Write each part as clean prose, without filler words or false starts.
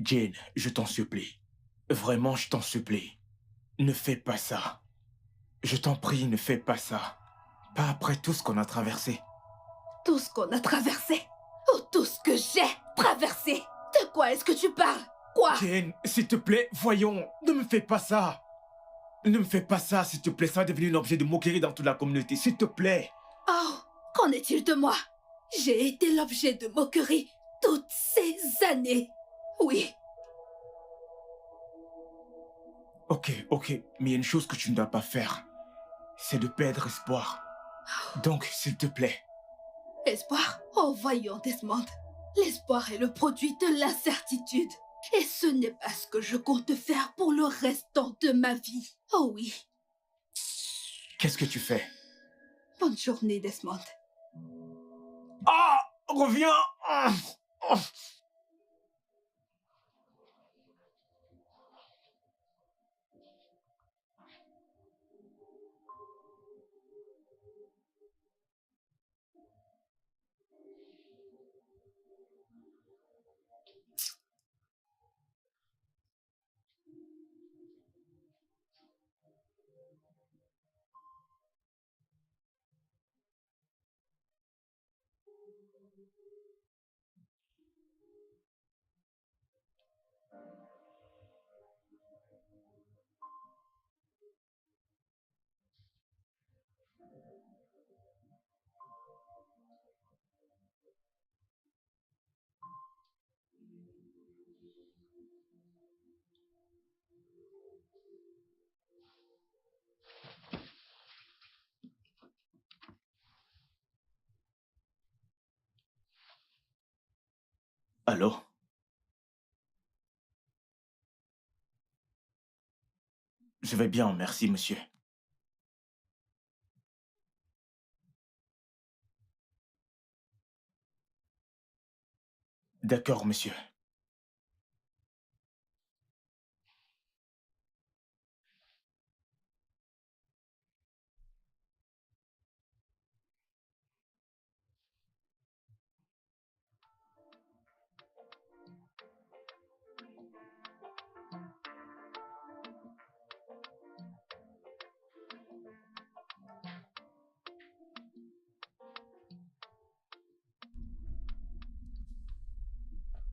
Jane, je t'en supplie. Vraiment, je t'en supplie. Ne fais pas ça. Je t'en prie, ne fais pas ça. Pas après tout ce qu'on a traversé. Tout ce qu'on a traversé. Oh, tout ce que j'ai traversé. De quoi est-ce que tu parles? Quoi? Jane, s'il te plaît, voyons, ne me fais pas ça. Ne me fais pas ça, s'il te plaît, ça va devenir un objet de moquerie dans toute la communauté, s'il te plaît. Oh, qu'en est-il de moi? J'ai été l'objet de moquerie toutes ces années. Oui, Ok, mais il y a une chose que tu ne dois pas faire. C'est de perdre espoir. Donc, s'il te plaît. espoir? Oh, voyons, Desmond. L'espoir est le produit de l'incertitude. Et ce n'est pas ce que je compte faire pour le restant de ma vie. Oh oui. Qu'est-ce que tu fais? Bonne journée, Desmond. Ah! Reviens! Ah! Ah! Allô? Je vais bien, merci, monsieur. D'accord, monsieur.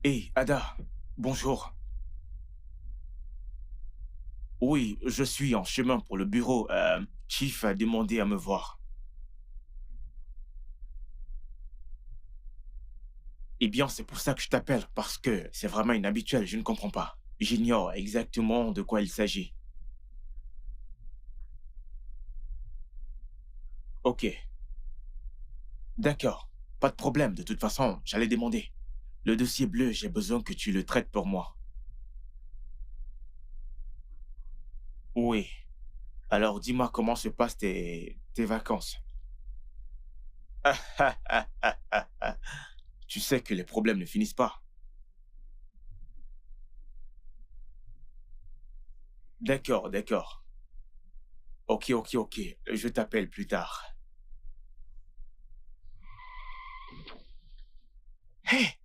Hé, Ada, bonjour. Oui, je suis en chemin pour le bureau. Chief a demandé à me voir. Eh bien, c'est pour ça que je t'appelle, parce que c'est vraiment inhabituel, je ne comprends pas. J'ignore exactement de quoi il s'agit. Ok, d'accord. Pas de problème, de toute façon, j'allais demander. Le dossier bleu, j'ai besoin que tu le traites pour moi. Oui. Alors, dis-moi comment se passent tes vacances. Tu sais que les problèmes ne finissent pas. D'accord. Ok. Je t'appelle plus tard. Hé!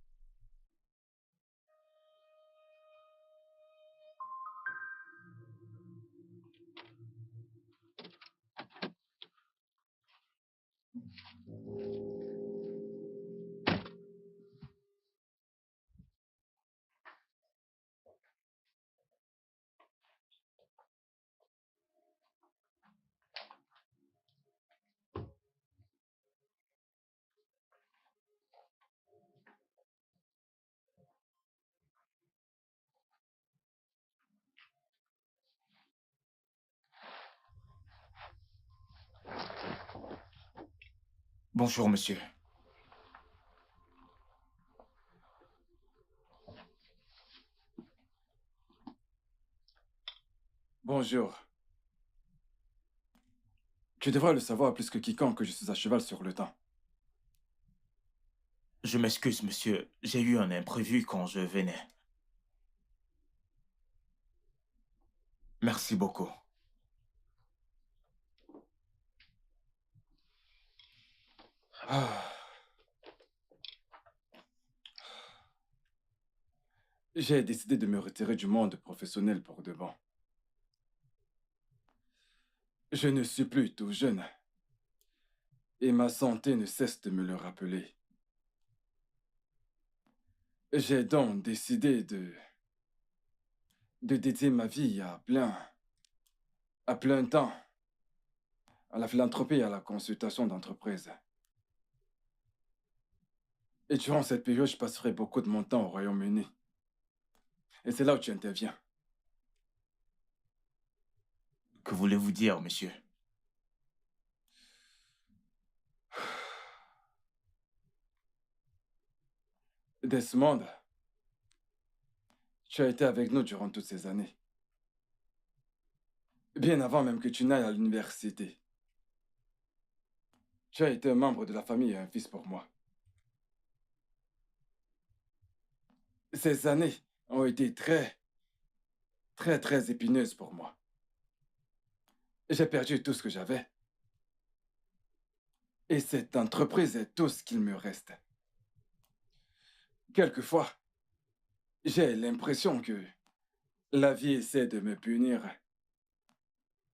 Bonjour, monsieur. Bonjour. Tu devrais le savoir plus que quiconque que je suis à cheval sur le temps. Je m'excuse, monsieur. J'ai eu un imprévu quand je venais. Merci beaucoup. Ah. J'ai décidé de me retirer du monde professionnel pour de bon. Je ne suis plus tout jeune et ma santé ne cesse de me le rappeler. J'ai donc décidé de dédier ma vie à plein temps, à la philanthropie et à la consultation d'entreprises. Et durant cette période, je passerai beaucoup de mon temps au Royaume-Uni. Et c'est là où tu interviens. Que voulez-vous dire, monsieur? Desmond, tu as été avec nous durant toutes ces années. Bien avant même que tu n'ailles à l'université. Tu as été un membre de la famille et un fils pour moi. Ces années ont été très épineuses pour moi. J'ai perdu tout ce que j'avais. Et cette entreprise est tout ce qu'il me reste. Quelquefois, j'ai l'impression que la vie essaie de me punir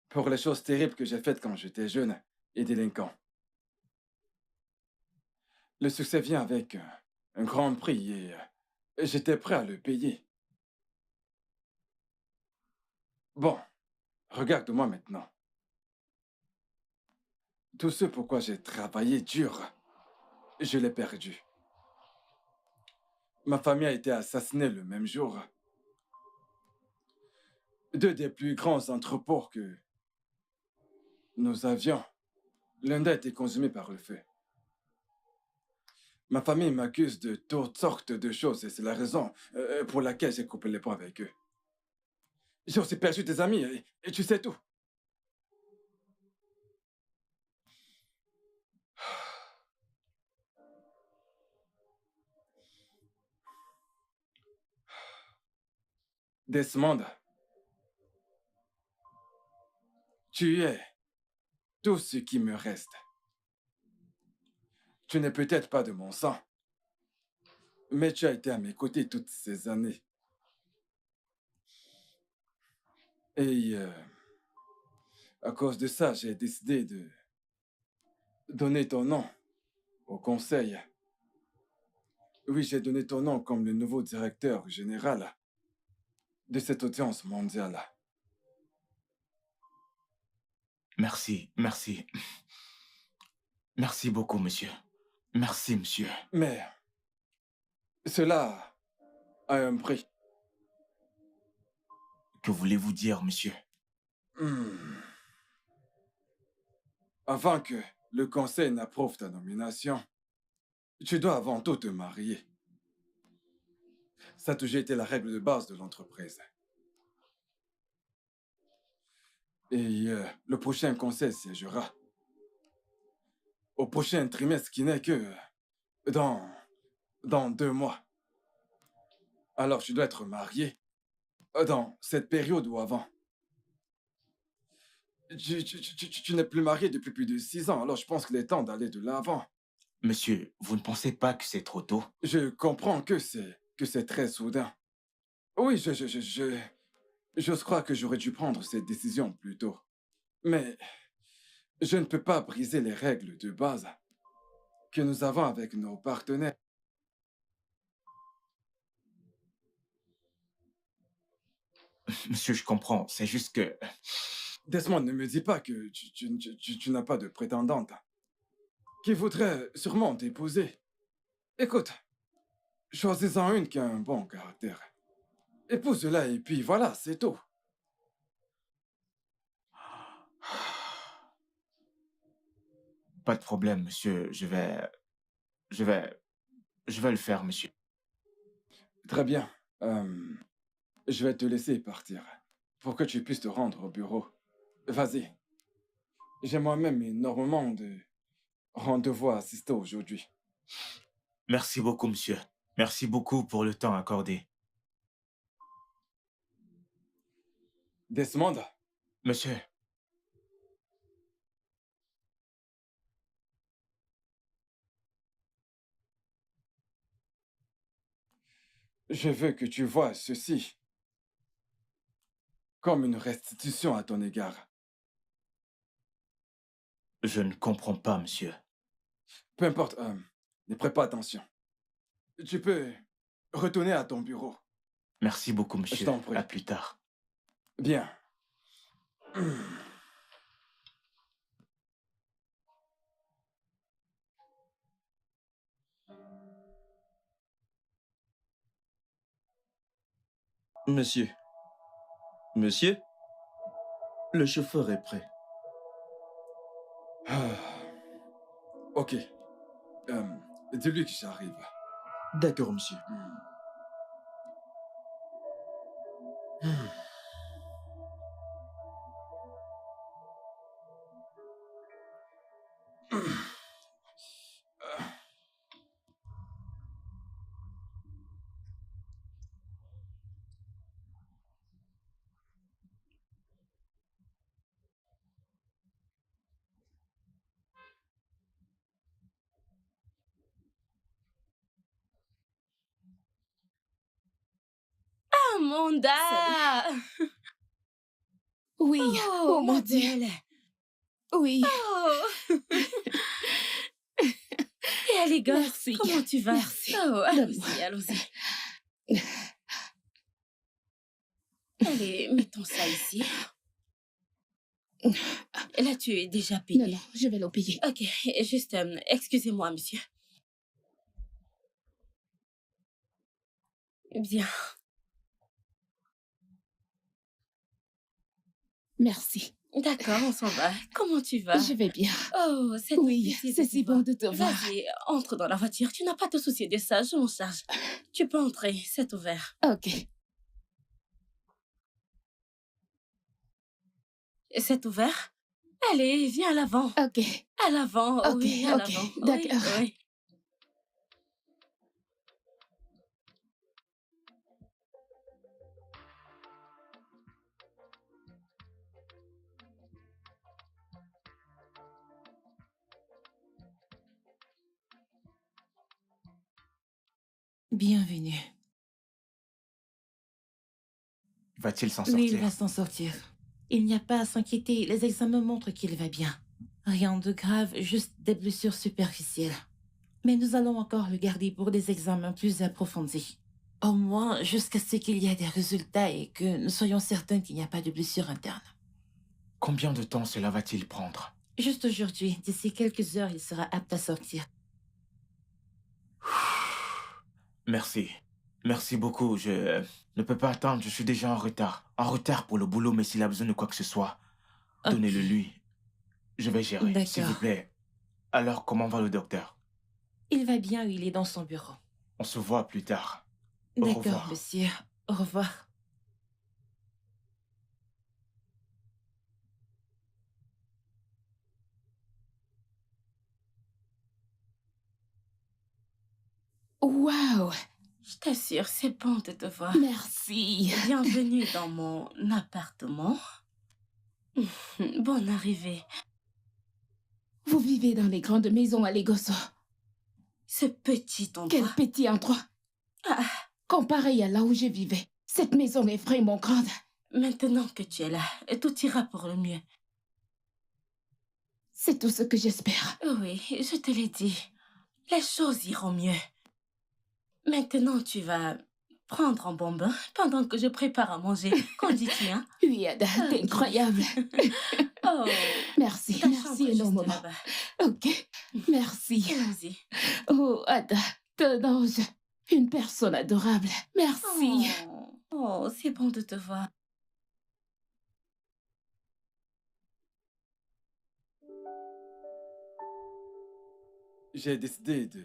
pour les choses terribles que j'ai faites quand j'étais jeune et délinquant. Le succès vient avec un grand prix et j'étais prêt à le payer. Bon, regarde-moi maintenant. Tout ce pourquoi j'ai travaillé dur, je l'ai perdu. Ma famille a été assassinée le même jour. Deux des plus grands entrepôts que nous avions, l'un d'eux a été consumé par le feu. Ma famille m'accuse de toutes sortes de choses et c'est la raison pour laquelle j'ai coupé les ponts avec eux. J'ai aussi perdu des amis et tu sais tout. Desmond, tu es tout ce qui me reste. Tu n'es peut-être pas de mon sang, mais tu as été à mes côtés toutes ces années. Et à cause de ça, j'ai décidé de donner ton nom au conseil. Oui, j'ai donné ton nom comme le nouveau directeur général de cette audience mondiale. Merci, merci. Merci beaucoup, monsieur. Merci, monsieur. Mais cela a un prix. Que voulez-vous dire, monsieur? Hmm. Avant que le conseil n'approuve ta nomination, tu dois avant tout te marier. Ça a toujours été la règle de base de l'entreprise. Et le prochain conseil siégera au prochain trimestre qui n'est que dans 2 mois. Alors tu dois être marié dans cette période ou avant. Tu n'es plus marié depuis plus de 6 ans, alors je pense qu'il est temps d'aller de l'avant. Monsieur, vous ne pensez pas que c'est trop tôt? Je comprends que c'est très soudain. Oui, j'ose croire que j'aurais dû prendre cette décision plus tôt. Mais je ne peux pas briser les règles de base que nous avons avec nos partenaires. Monsieur, je comprends. C'est juste que... Desmond, ne me dis pas que tu n'as pas de prétendante qui voudrait sûrement t'épouser. Écoute, choisis-en une qui a un bon caractère. Épouse-la et puis voilà, c'est tout. Pas de problème, monsieur. Je vais... Je vais le faire, monsieur. Très bien. Je vais te laisser partir pour que tu puisses te rendre au bureau. Vas-y. J'ai moi-même énormément de rendez-vous à assister aujourd'hui. Merci beaucoup, monsieur. Merci beaucoup pour le temps accordé. Desmond, Monsieur, Je veux que tu vois ceci comme une restitution à ton égard. Je ne comprends pas, monsieur. Peu importe, ne prête pas attention. Tu peux retourner à ton bureau. Merci beaucoup, Je monsieur. t'en prie. À plus tard. Bien. Monsieur, monsieur, le chauffeur est prêt. Ah, ok. Dis-lui que j'arrive. D'accord, monsieur. Amanda! Oui, Oh, oh mon ma Dieu, belle. oui. Oh! Et Aligar, Merci. comment tu vas? Merci. Oh, Donne-moi. allons-y, allons-y. Allez, mettons ça ici. Là, tu es déjà payé. Non, non, je vais l'oublier. Ok, juste, excusez-moi, monsieur. Bien. Merci. D'accord, on s'en va. Comment tu vas? Je vais bien. Oh, c'est Oui, c'est si bon de te voir. Vas-y, entre dans la voiture. Tu n'as pas à te soucier de ça, je m'en charge. Tu peux entrer, c'est ouvert. Ok. C'est ouvert? Allez, viens à l'avant. Ok. À l'avant, Ok, oui, à ok, l'avant. Oui, d'accord. oui. Bienvenue. Va-t-il s'en Oui, il sortir? va s'en sortir. Il n'y a pas à s'inquiéter, les examens montrent qu'il va bien. Rien de grave, juste des blessures superficielles. Mais nous allons encore le garder pour des examens plus approfondis. Au moins jusqu'à ce qu'il y ait des résultats et que nous soyons certains qu'il n'y a pas de blessure interne. Combien de temps cela va-t-il prendre? Juste aujourd'hui, d'ici quelques heures, il sera apte à sortir. Merci. Merci beaucoup. Je ne peux pas attendre. Je suis déjà en retard. En retard pour le boulot, mais s'il a besoin de quoi que ce soit, donnez-le Ok. lui. Je vais gérer. D'accord. S'il vous plaît. Alors, comment va le docteur? Il va bien, il est dans son bureau. On se voit plus tard. Au D'accord, revoir. monsieur. Au revoir. Waouh, Je t'assure, c'est bon de te voir. merci. Bienvenue dans mon appartement. Bonne arrivée. Vous vivez dans les grandes maisons à Legoso. Ce petit Quel endroit. petit endroit. Ah, Comparé à là où je vivais, cette maison est vraiment grande. maintenant que tu es là, tout ira pour le mieux. C'est tout ce que j'espère. Oui, je te l'ai dit. Les choses iront mieux. Maintenant, tu vas prendre un bon bain pendant que je prépare à manger. Qu'en dis-tu, hein? Oui, Ada, t'es Ok. incroyable. Oh, Merci, ta chambre merci est juste énormément. là-bas. Ok, merci. Allons-y. Oh, Ada, ton ange, une personne adorable. Merci. Oh, c'est bon de te voir. J'ai décidé de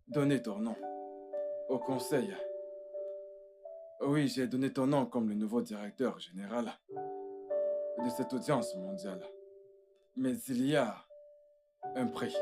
donner ton nom au conseil. Oui, j'ai donné ton nom comme le nouveau directeur général de cette audience mondiale. Mais il y a un prix.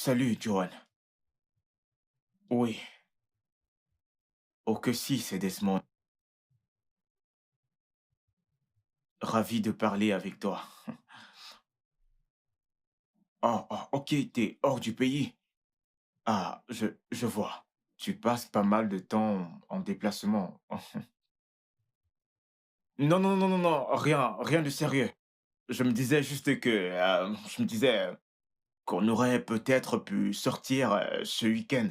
Salut, Johan. Oui. Oh que si, c'est Desmond. Ravi de parler avec toi. Ok, t'es hors du pays. Ah, je vois. Tu passes pas mal de temps en déplacement. Non, non, non, non, non, rien de sérieux. Je me disais juste que, je me disais qu'on aurait peut-être pu sortir ce week-end.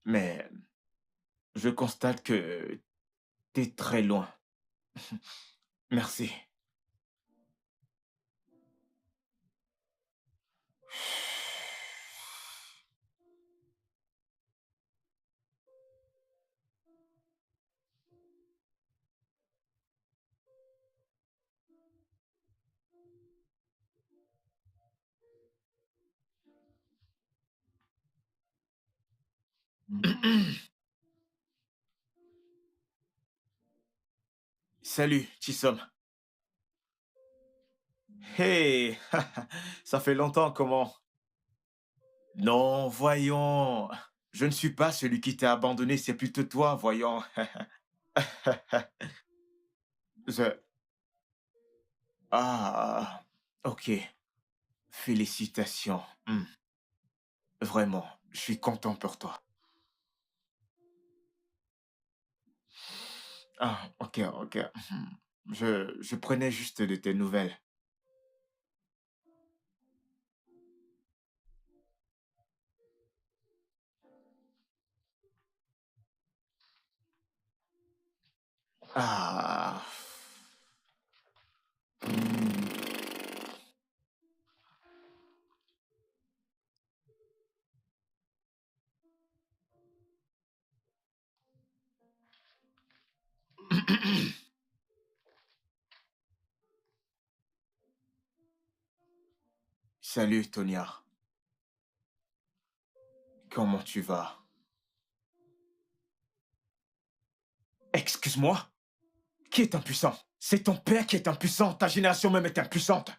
Mais je constate que t'es très loin. Merci. Salut, Chisom. Hey, ça fait longtemps, comment? Non, voyons. Je ne suis pas celui qui t'a abandonné, c'est plutôt toi, voyons. Je... Ah, ok. Félicitations. Vraiment, je suis content pour toi. Ah, ok, ok. Je prenais juste de tes nouvelles. Ah. Salut, Tonia. Comment tu vas? Excuse-moi? Qui est impuissant? C'est ton père qui est impuissant. Ta génération même est impuissante.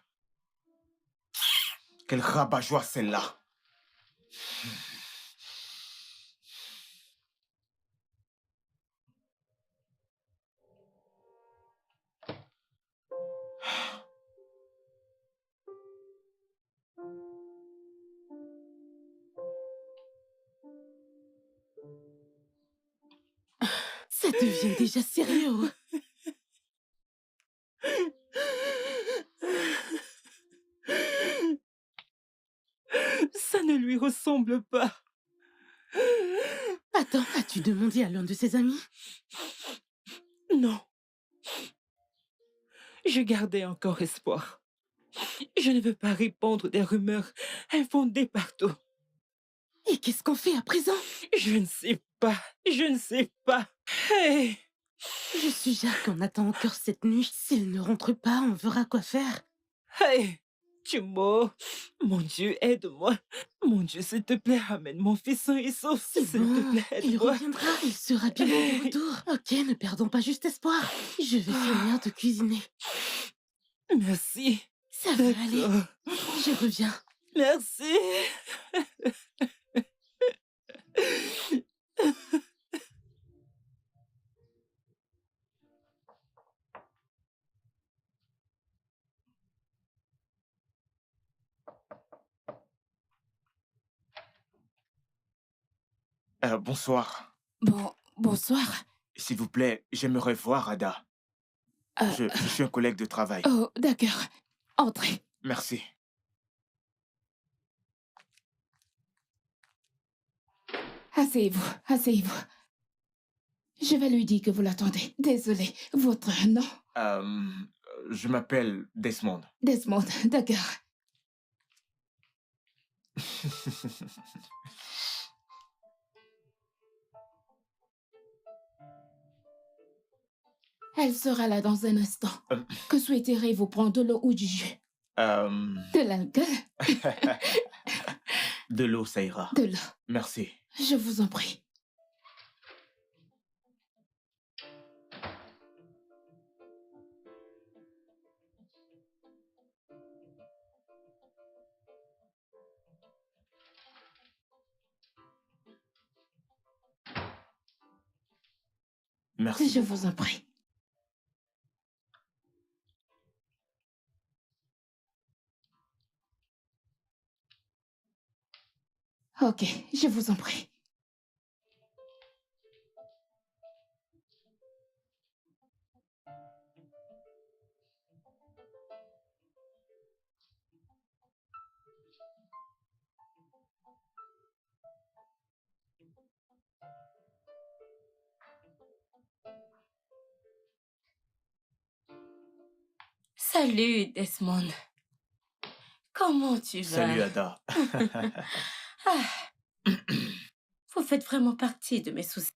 Quelle rabat-joie celle-là. Ça devient déjà sérieux. Ça ne lui ressemble pas. Attends, as-tu demandé à l'un de ses amis? Non. Je gardais encore espoir. Je ne veux pas répandre des rumeurs infondées partout. Et qu'est-ce qu'on fait à présent? Je ne sais pas. Je ne sais pas. Hey! Je suggère qu'on attend encore cette nuit. S'il ne rentre pas, on verra quoi faire. Hey! Chumo! Mon Dieu, aide-moi. Mon Dieu, s'il te plaît, ramène mon fils sain et sauf. C'est S'il te bon, plaît, il aide-moi. reviendra, il sera bientôt de retour. Ok, ne perdons pas juste espoir. Je vais finir de cuisiner. Merci. Ça va aller, D'accord. je reviens. Merci. Bonsoir. Bonsoir. S'il vous plaît, j'aimerais voir Ada. Je suis un collègue de travail. Oh, d'accord. Entrez. Merci. Asseyez-vous, asseyez-vous. Je vais lui dire que vous l'attendez. Désolée, votre nom? Je m'appelle Desmond. Desmond, d'accord. Elle sera là dans un instant. Que souhaiterez-vous prendre, de l'eau ou du jus? De l'alcool? De l'eau, ça ira. De l'eau. Merci. Je vous en prie. Merci Je beaucoup. vous en prie. Ok, je vous en prie. Salut, Desmond. Comment tu vas? Salut, Ada. Ah, vous faites vraiment partie de mes soucis.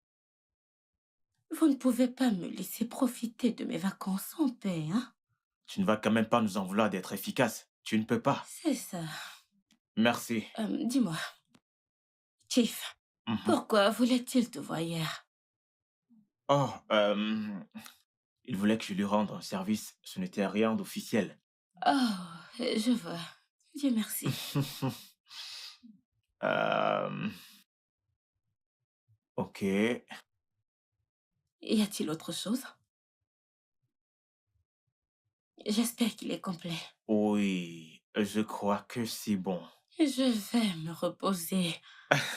Vous ne pouvez pas me laisser profiter de mes vacances en paix, hein? Tu ne vas quand même pas nous en vouloir d'être efficace. Tu ne peux pas. C'est ça. Merci. Dis-moi, Chief, Mhm. pourquoi voulait-il te voir hier? Oh, il voulait que je lui rende un service. Ce n'était rien d'officiel. Oh, je vois. Dieu merci. Euh, ok. Y a-t-il autre chose? J'espère qu'il est complet. Oui, je crois que c'est bon. Je vais me reposer.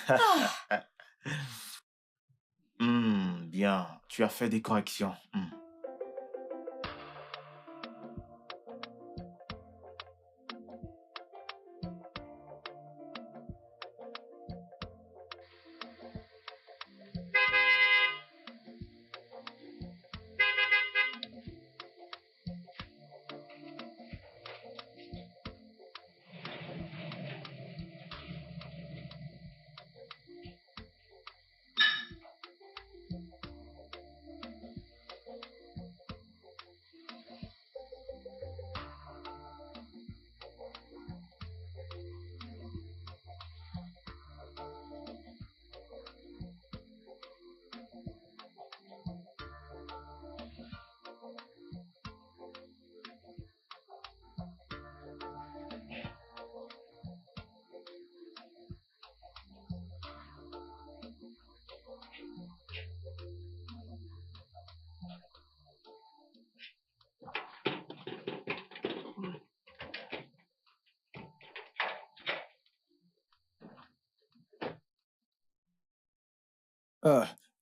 Ah, Bien, tu as fait des corrections.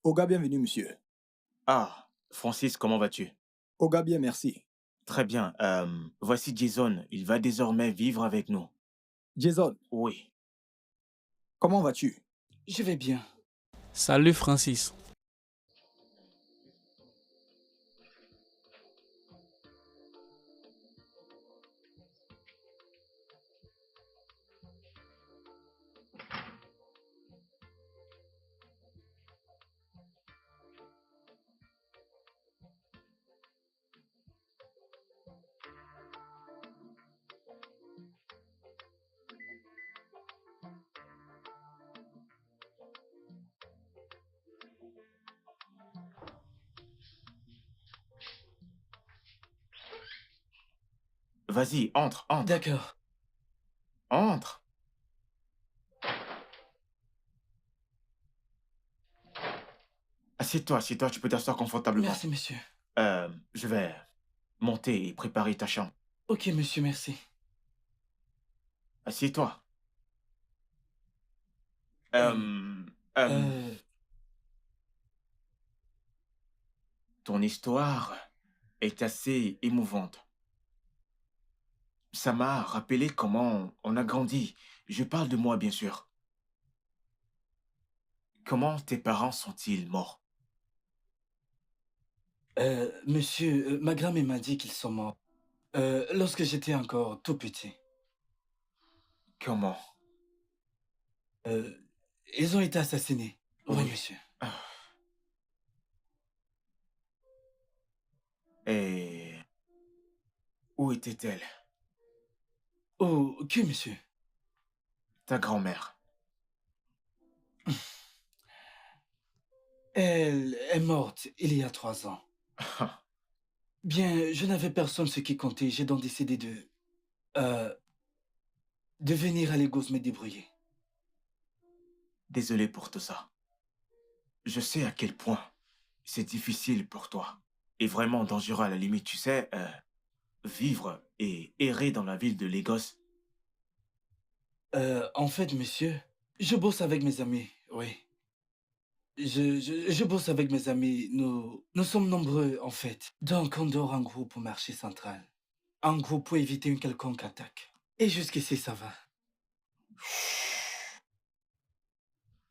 Oga, bienvenue, monsieur. Ah, Francis, comment vas-tu? Oga, bien, merci. Très bien. Voici Jason. Il va désormais vivre avec nous. Jason, Oui. comment vas-tu? Je vais bien. Salut Francis. Vas-y, entre, entre, D'accord. entre. Assieds-toi, tu peux t'asseoir confortablement. Merci, monsieur. Je vais monter et préparer ta chambre. Ok, monsieur, merci. Assieds-toi. Euh, Euh, euh, Ton histoire est assez émouvante. Ça m'a rappelé comment on a grandi. Je parle de moi, bien sûr. Comment tes parents sont-ils morts? monsieur, ma grand-mère m'a dit qu'ils sont morts. Lorsque j'étais encore tout petit. Comment? Euh, Ils ont été assassinés. Oui, Oui. monsieur. Ah. Et où était-elle? Oh, que monsieur? Ta grand-mère. Elle est morte il y a 3 ans. Bien, je n'avais personne ce qui comptait. J'ai donc décidé euh, de venir à Lagos me débrouiller. Désolé pour tout ça. Je sais à quel point c'est difficile pour toi. Et vraiment dangereux à la limite, tu sais, vivre et errer dans la ville de Lagos. En fait, monsieur, je bosse avec mes amis, oui. Je bosse avec mes amis. Nous sommes nombreux, en fait. Donc, on dort en groupe au marché central. En groupe pour éviter une quelconque attaque. Et jusqu'ici, ça va.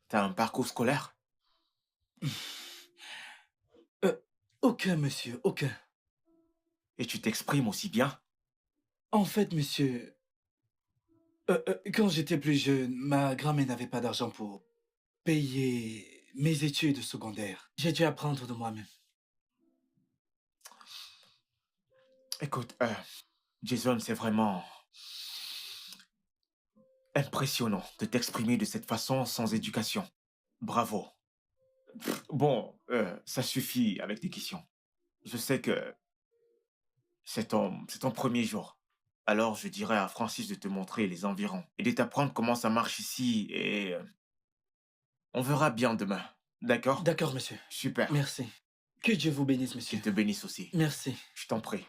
T'as un parcours scolaire? Aucun, monsieur, aucun. Et tu t'exprimes aussi bien? En fait, monsieur, quand j'étais plus jeune, ma grand-mère n'avait pas d'argent pour payer mes études secondaires. J'ai dû apprendre de moi-même. Écoute, Jason, c'est vraiment impressionnant de t'exprimer de cette façon sans éducation. Bravo. Bon, ça suffit avec tes questions. Je sais que c'est ton premier jour. Alors, je dirais à Francis de te montrer les environs et de t'apprendre comment ça marche ici et on verra bien demain. D'accord? D'accord, monsieur. Super. Merci. Que Dieu vous bénisse, monsieur. Qu'il te bénisse aussi. Merci. Je t'en prie.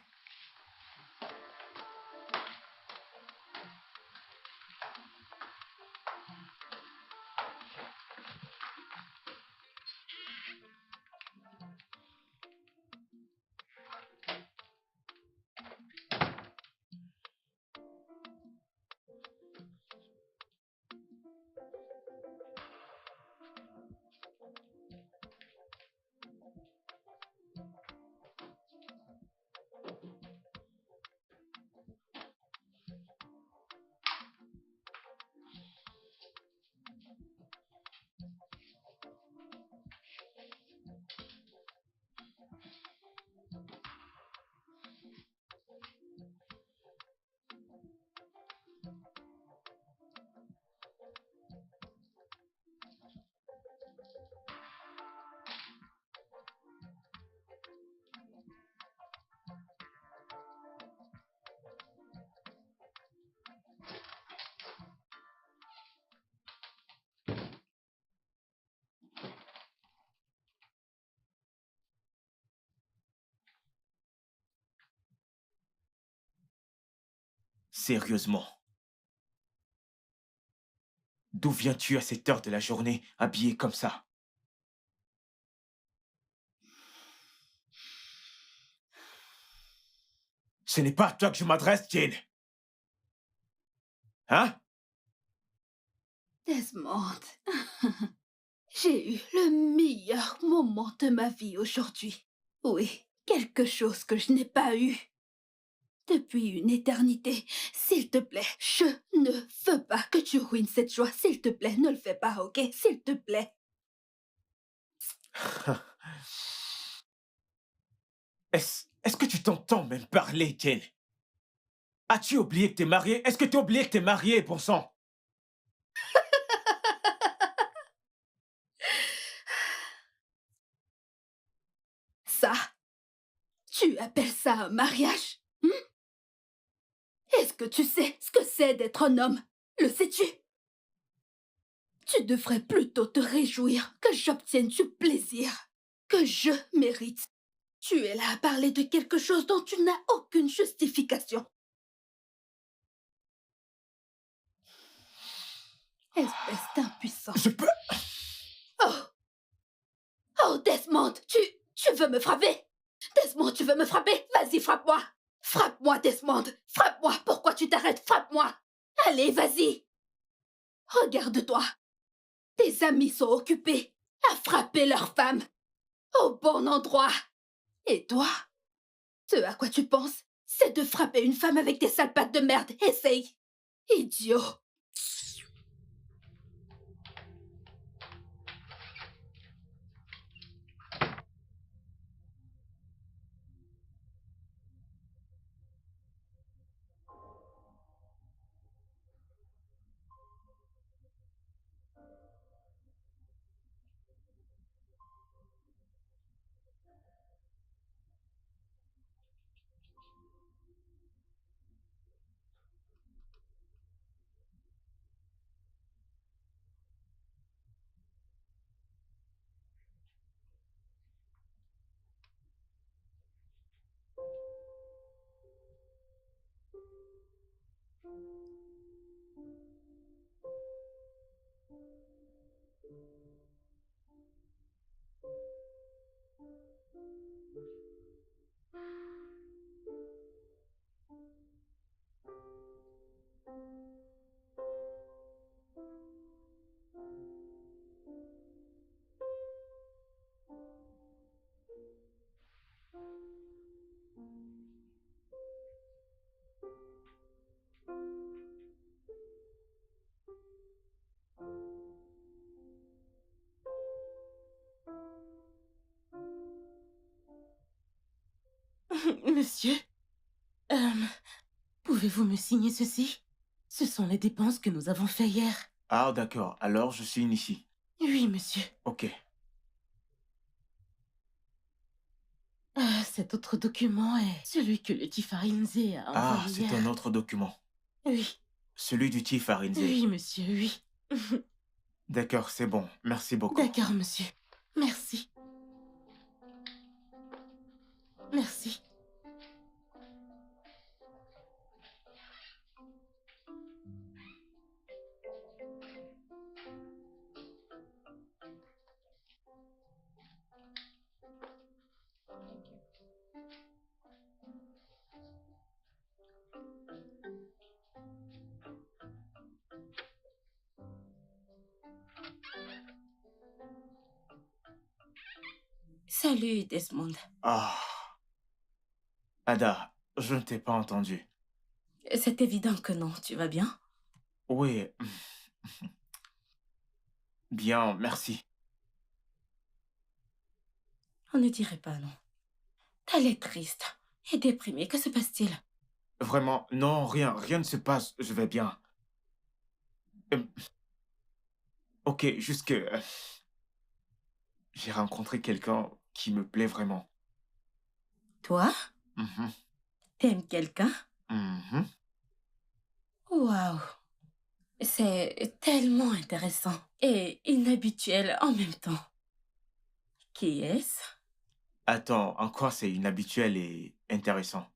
Sérieusement. D'où viens-tu à cette heure de la journée, habillé comme ça? Ce n'est pas à toi que je m'adresse, Jane. Hein? Desmond, j'ai eu le meilleur moment de ma vie aujourd'hui. Oui, quelque chose que je n'ai pas eu depuis une éternité. S'il te plaît, je ne veux pas que tu ruines cette joie. S'il te plaît, ne le fais pas, ok? S'il te plaît. Est-ce que tu t'entends même parler, Jane? As-tu oublié que t'es marié? Est-ce que tu as oublié que t'es marié, bon sang? Ça, tu appelles ça un mariage? Est-ce que tu sais ce que c'est d'être un homme? Le sais-tu? Tu devrais plutôt te réjouir que j'obtienne du plaisir que je mérite. Tu es là à parler de quelque chose dont tu n'as aucune justification. Espèce d'impuissant. Je peux... Oh! Oh, Desmond, tu veux me frapper? Desmond, tu veux me frapper? Vas-y, frappe-moi! Frappe-moi, Desmond! Frappe-moi! Pourquoi tu t'arrêtes? Frappe-moi! Allez, vas-y! Regarde-toi! Tes amis sont occupés à frapper leurs femmes au bon endroit. Et toi, ce à quoi tu penses, c'est de frapper une femme avec tes sales pattes de merde. Essaye! Idiot! Monsieur, euh, pouvez-vous me signer ceci? Ce sont les dépenses que nous avons fait hier. Ah, d'accord. Alors, je signe ici. Oui, monsieur. Ok. Cet autre document est celui que le Tifarinze a Ah, envoyé c'est hier. un autre document. Oui, Celui du Chief Arinze. oui, monsieur, oui. D'accord, c'est bon. Merci beaucoup. D'accord, monsieur. Merci. Merci. Salut, Desmond. Ah, Ada, je ne t'ai pas entendu. C'est évident que non, tu vas bien? Oui. Bien, merci. On ne dirait pas non. T'as l'air triste et déprimé. Que se passe-t-il? Vraiment, non, rien ne se passe. Je vais bien. Euh, Ok, juste que j'ai rencontré quelqu'un qui me plaît vraiment. Toi? Mhm, T'aimes quelqu'un? mhm. Waouh! C'est tellement intéressant et inhabituel en même temps. Qui est-ce? Attends, en quoi c'est inhabituel et intéressant?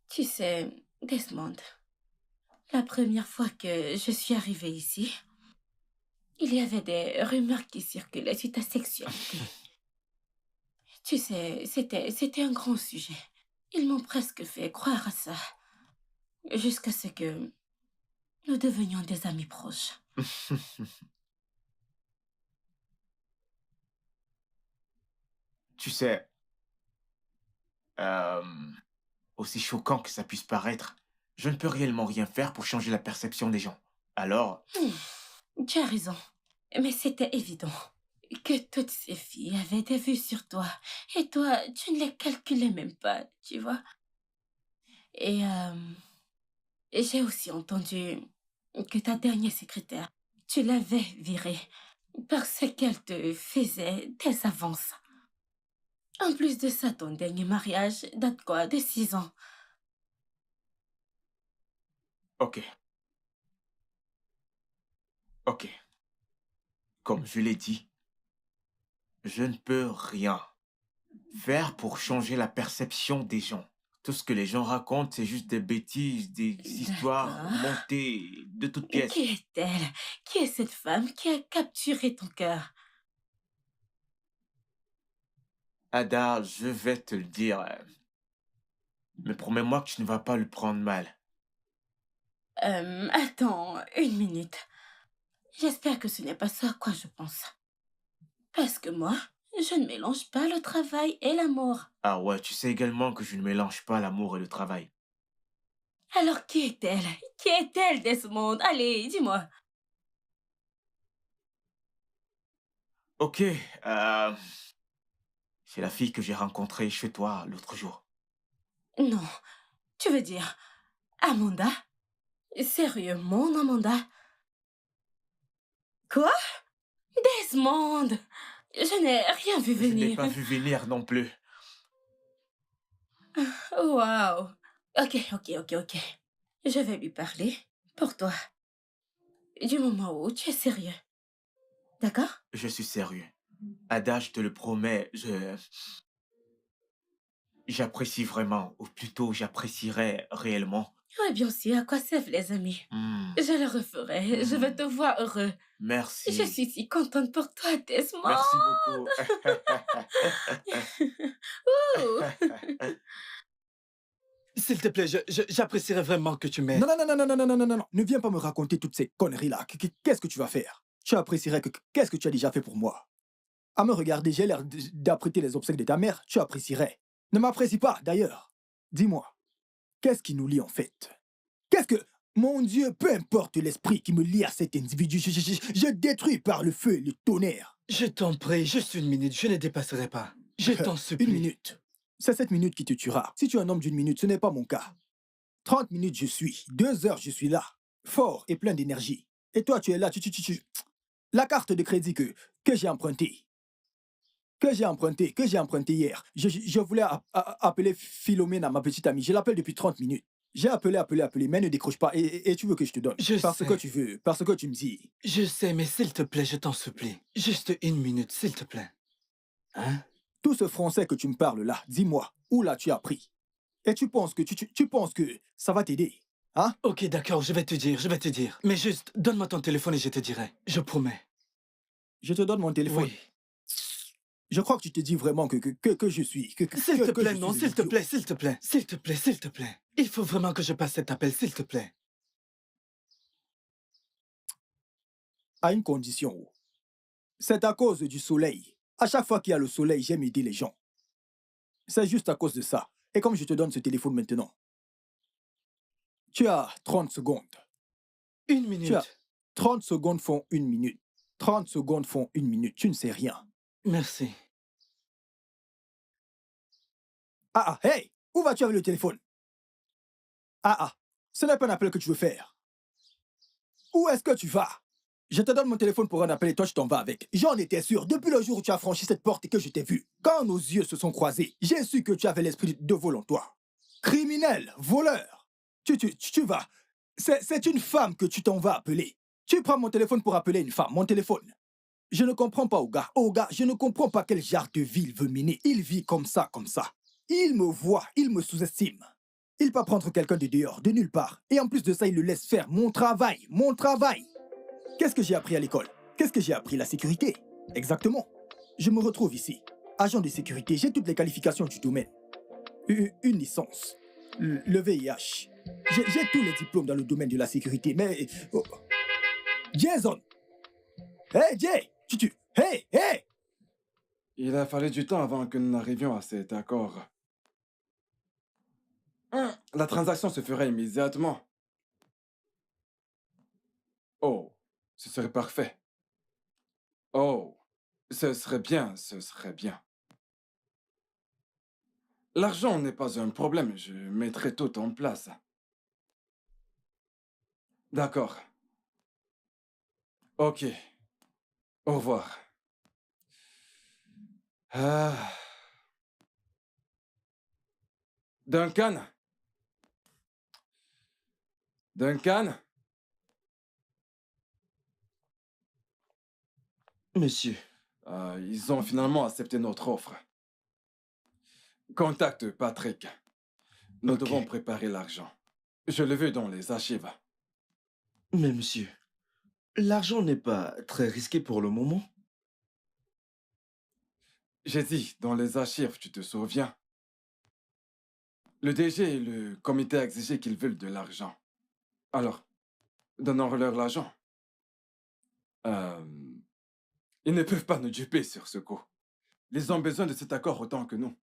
Tu sais, Desmond, la première fois que je suis arrivée ici, il y avait des rumeurs qui circulaient sur ta sexualité. Tu sais, c'était un grand sujet. Ils m'ont presque fait croire à ça, jusqu'à ce que nous devenions des amis proches. Tu sais, euh, aussi choquant que ça puisse paraître, je ne peux réellement rien faire pour changer la perception des gens. Alors, Tu as raison, mais c'était évident que toutes ces filles avaient des vues sur toi, et toi, tu ne les calculais même pas, tu vois. Et j'ai aussi entendu que ta dernière secrétaire, tu l'avais virée parce qu'elle te faisait des avances. En plus de ça, ton dernier mariage date quoi, de 6 ans. ok, ok. Comme je l'ai dit, je ne peux rien faire pour changer la perception des gens. Tout ce que les gens racontent, c'est juste des bêtises, des histoires D'accord. montées de toutes Et pièces. qui est-elle? Qui est cette femme qui a capturé ton cœur? Ada, je vais te le dire, mais promets-moi que tu ne vas pas le prendre mal. Attends, une minute. J'espère que ce n'est pas ça à quoi je pense. Parce que moi, je ne mélange pas le travail et l'amour. Ah ouais, tu sais également que je ne mélange pas l'amour et le travail. Alors qui est-elle? Qui est-elle, Desmond? Allez, dis-moi. Ok, c'est la fille que j'ai rencontrée chez toi l'autre jour. Non, tu veux dire Amanda? Sérieux, mon Amanda? Quoi? Desmond! Je n'ai rien vu Je n'ai venir. pas vu venir non plus. Waouh! Ok. Je vais lui parler pour toi. Du moment où tu es sérieux. D'accord? Je suis sérieux. Ada, je te le promets, j'apprécie vraiment, ou plutôt j'apprécierais réellement. Oui, bien sûr, à quoi servent les amis? Hmm, Je le referai. Je veux te voir heureux. Je merci. suis si contente pour toi, Desmond. Merci beaucoup. Ouh. S'il te plaît, j'apprécierais vraiment que tu m'aides. Non, non, non, non, non, non, non, non, non, non. Ne viens pas me raconter toutes ces conneries-là. Qu'est-ce que tu vas faire? Tu apprécierais que... Qu'est-ce que tu as déjà fait pour moi? À me regarder, j'ai l'air d'apprêter les obsèques de ta mère. Tu apprécierais. Ne m'apprécie pas, d'ailleurs. Dis-moi, qu'est-ce qui nous lie en fait? Qu'est-ce que... Mon Dieu, peu importe l'esprit qui me lie à cet individu, je détruis par le feu et le tonnerre. Je t'en prie, juste une minute, je ne dépasserai pas. Je t'en supplie. Une minute. C'est cette minute qui te tuera. Si tu es un homme d'une minute, ce n'est pas mon cas. 30 minutes, je suis. 2 heures, je suis là. Fort et plein d'énergie. Et toi, tu es là. La carte de crédit que j'ai empruntée. Que j'ai emprunté hier. Je voulais appeler Philomène, ma petite amie. Je l'appelle depuis 30 minutes. J'ai appelé, mais elle ne décroche pas. Et tu veux que je te donne. Je Parce sais. que tu veux. Parce que tu me dis. Je sais, mais s'il te plaît, je t'en supplie. Juste 1 minute, s'il te plaît. Hein? Tout ce français que tu me parles là, dis-moi, où l'as-tu appris? Et tu penses que tu penses que ça va t'aider? Hein? Ok, d'accord, je vais te dire. Mais juste, donne-moi ton téléphone et je te dirai. Je promets. Je te donne mon téléphone. Oui. Je crois que tu te dis vraiment que je suis. S'il te que plaît, je non, suis s'il te idiot. plaît, s'il te plaît. S'il te plaît, s'il te plaît. Il faut vraiment que je passe cet appel, s'il te plaît. À une condition. C'est à cause du soleil. À chaque fois qu'il y a le soleil, j'aime aider les gens. C'est juste à cause de ça. Et comme je te donne ce téléphone maintenant, tu as 30 secondes. 1 minute. Tu as 30 secondes font 1 minute. 30 secondes font 1 minute. Tu ne sais rien. Merci. Hey! Où vas-tu avec le téléphone? Ce n'est pas un appel que tu veux faire. Où est-ce que tu vas? Je te donne mon téléphone pour un appel et toi tu t'en vas avec. J'en étais sûr, depuis le jour où tu as franchi cette porte et que je t'ai vu. Quand nos yeux se sont croisés, j'ai su que tu avais l'esprit de vol en toi. Criminel, voleur. Tu vas. C'est une femme que tu t'en vas appeler. Tu prends mon téléphone pour appeler une femme, mon téléphone. Je ne comprends pas, Oga. Oga, je ne comprends pas quel genre de vie il veut mener. Il vit comme ça. Il me voit, il me sous-estime. Il peut prendre quelqu'un de dehors, de nulle part. Et en plus de ça, il le laisse faire mon travail. Qu'est-ce que j'ai appris à l'école? Qu'est-ce que j'ai appris? La sécurité. Exactement. Je me retrouve ici. Agent de sécurité, j'ai toutes les qualifications du domaine. Une licence. Le VIH. J'ai tous les diplômes dans le domaine de la sécurité, mais... Oh. Jason! Hey, Jay! Hey! Il a fallu du temps avant que nous n'arrivions à cet accord. La transaction se ferait immédiatement. Oh, ce serait parfait. Oh, ce serait bien. L'argent n'est pas un problème, je mettrai tout en place. D'accord. Ok. Au revoir. Duncan? Monsieur, Ils ont finalement accepté notre offre. Contacte Patrick. Nous Ok. devons préparer l'argent. Je le veux dans les archives. mais monsieur, l'argent n'est pas très risqué pour le moment. J'ai dit, dans les archives, tu te souviens? Le DG et le comité a exigé qu'ils veulent de l'argent. Alors, donnons-leur l'argent. Ils ne peuvent pas nous duper sur ce coup. Ils ont besoin de cet accord autant que nous.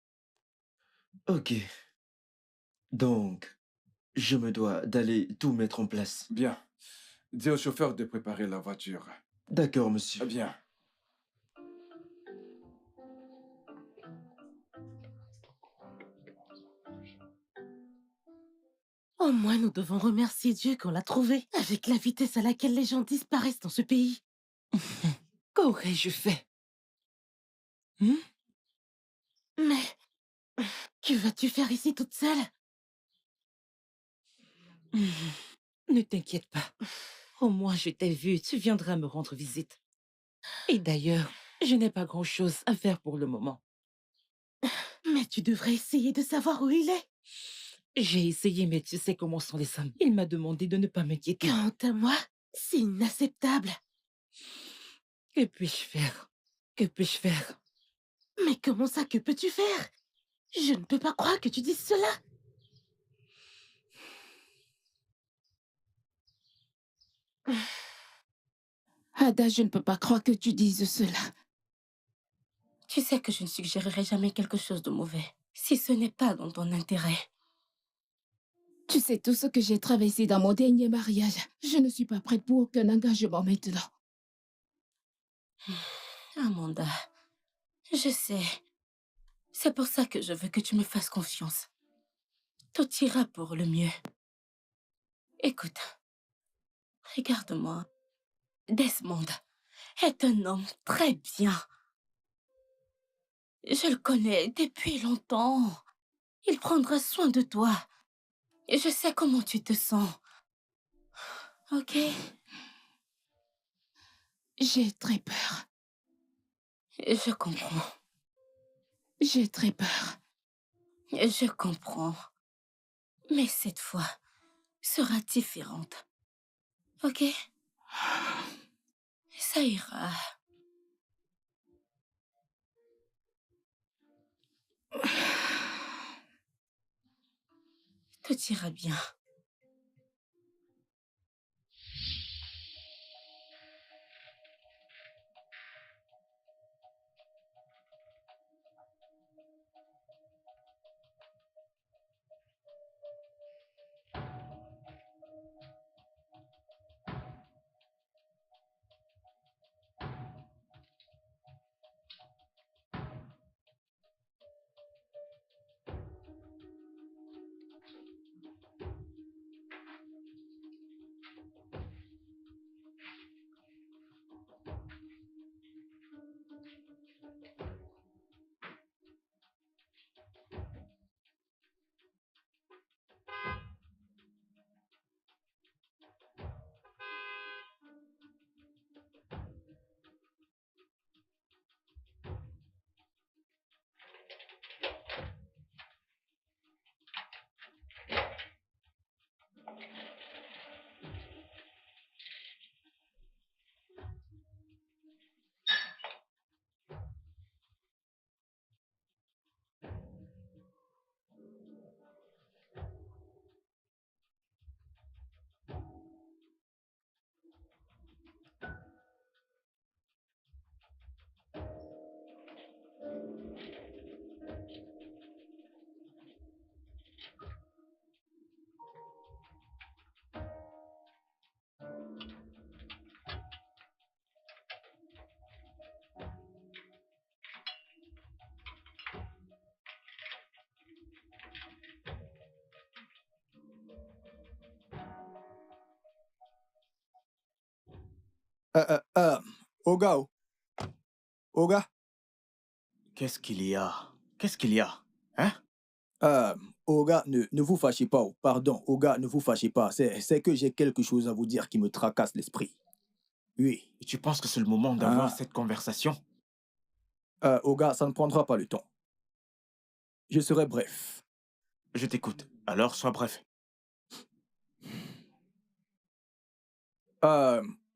Ok. Donc, je me dois d'aller tout mettre en place. Bien. Dis au chauffeur de préparer la voiture. D'accord, monsieur. Bien. Au moins, nous devons remercier Dieu qu'on l'a trouvé. Avec la vitesse à laquelle les gens disparaissent dans ce pays. Qu'aurais-je fait? Mais que vas-tu faire ici toute seule? Ne t'inquiète pas. Au moins, je t'ai vu. Tu viendras me rendre visite. Et d'ailleurs, je n'ai pas grand-chose à faire pour le moment. Mais tu devrais essayer de savoir où il est. J'ai essayé, mais tu sais comment sont les hommes. Il m'a demandé de ne pas m'inquiéter. Quant à moi, c'est inacceptable. Que puis-je faire? Mais comment ça, que peux-tu faire? Je ne peux pas croire que tu dises cela. Ada, je ne peux pas croire que tu dises cela. Tu sais que je ne suggérerai jamais quelque chose de mauvais, si ce n'est pas dans ton intérêt. Tu sais tout ce que j'ai traversé dans mon dernier mariage. Je ne suis pas prête pour aucun engagement maintenant. Amanda, je sais. C'est pour ça que je veux que tu me fasses confiance. Tout ira pour le mieux. Écoute, regarde-moi. Desmond est un homme très bien. Je le connais depuis longtemps. Il prendra soin de toi. Et je sais comment tu te sens. Ok? J'ai très peur. Je comprends. J'ai très peur. Je comprends. Mais cette fois sera différente. Ok? Ça ira. Tout ira bien. Euh, euh, euh, Oga, Oga, Qu'est-ce qu'il y a? Qu'est-ce qu'il y a? Hein? Oga, ne vous fâchez pas. Pardon, Oga, ne vous fâchez pas. C'est que j'ai quelque chose à vous dire qui me tracasse l'esprit. Oui. Et tu penses que c'est le moment d'avoir cette conversation? Oga, ça ne prendra pas le temps. Je serai bref. Je t'écoute. Alors, sois bref.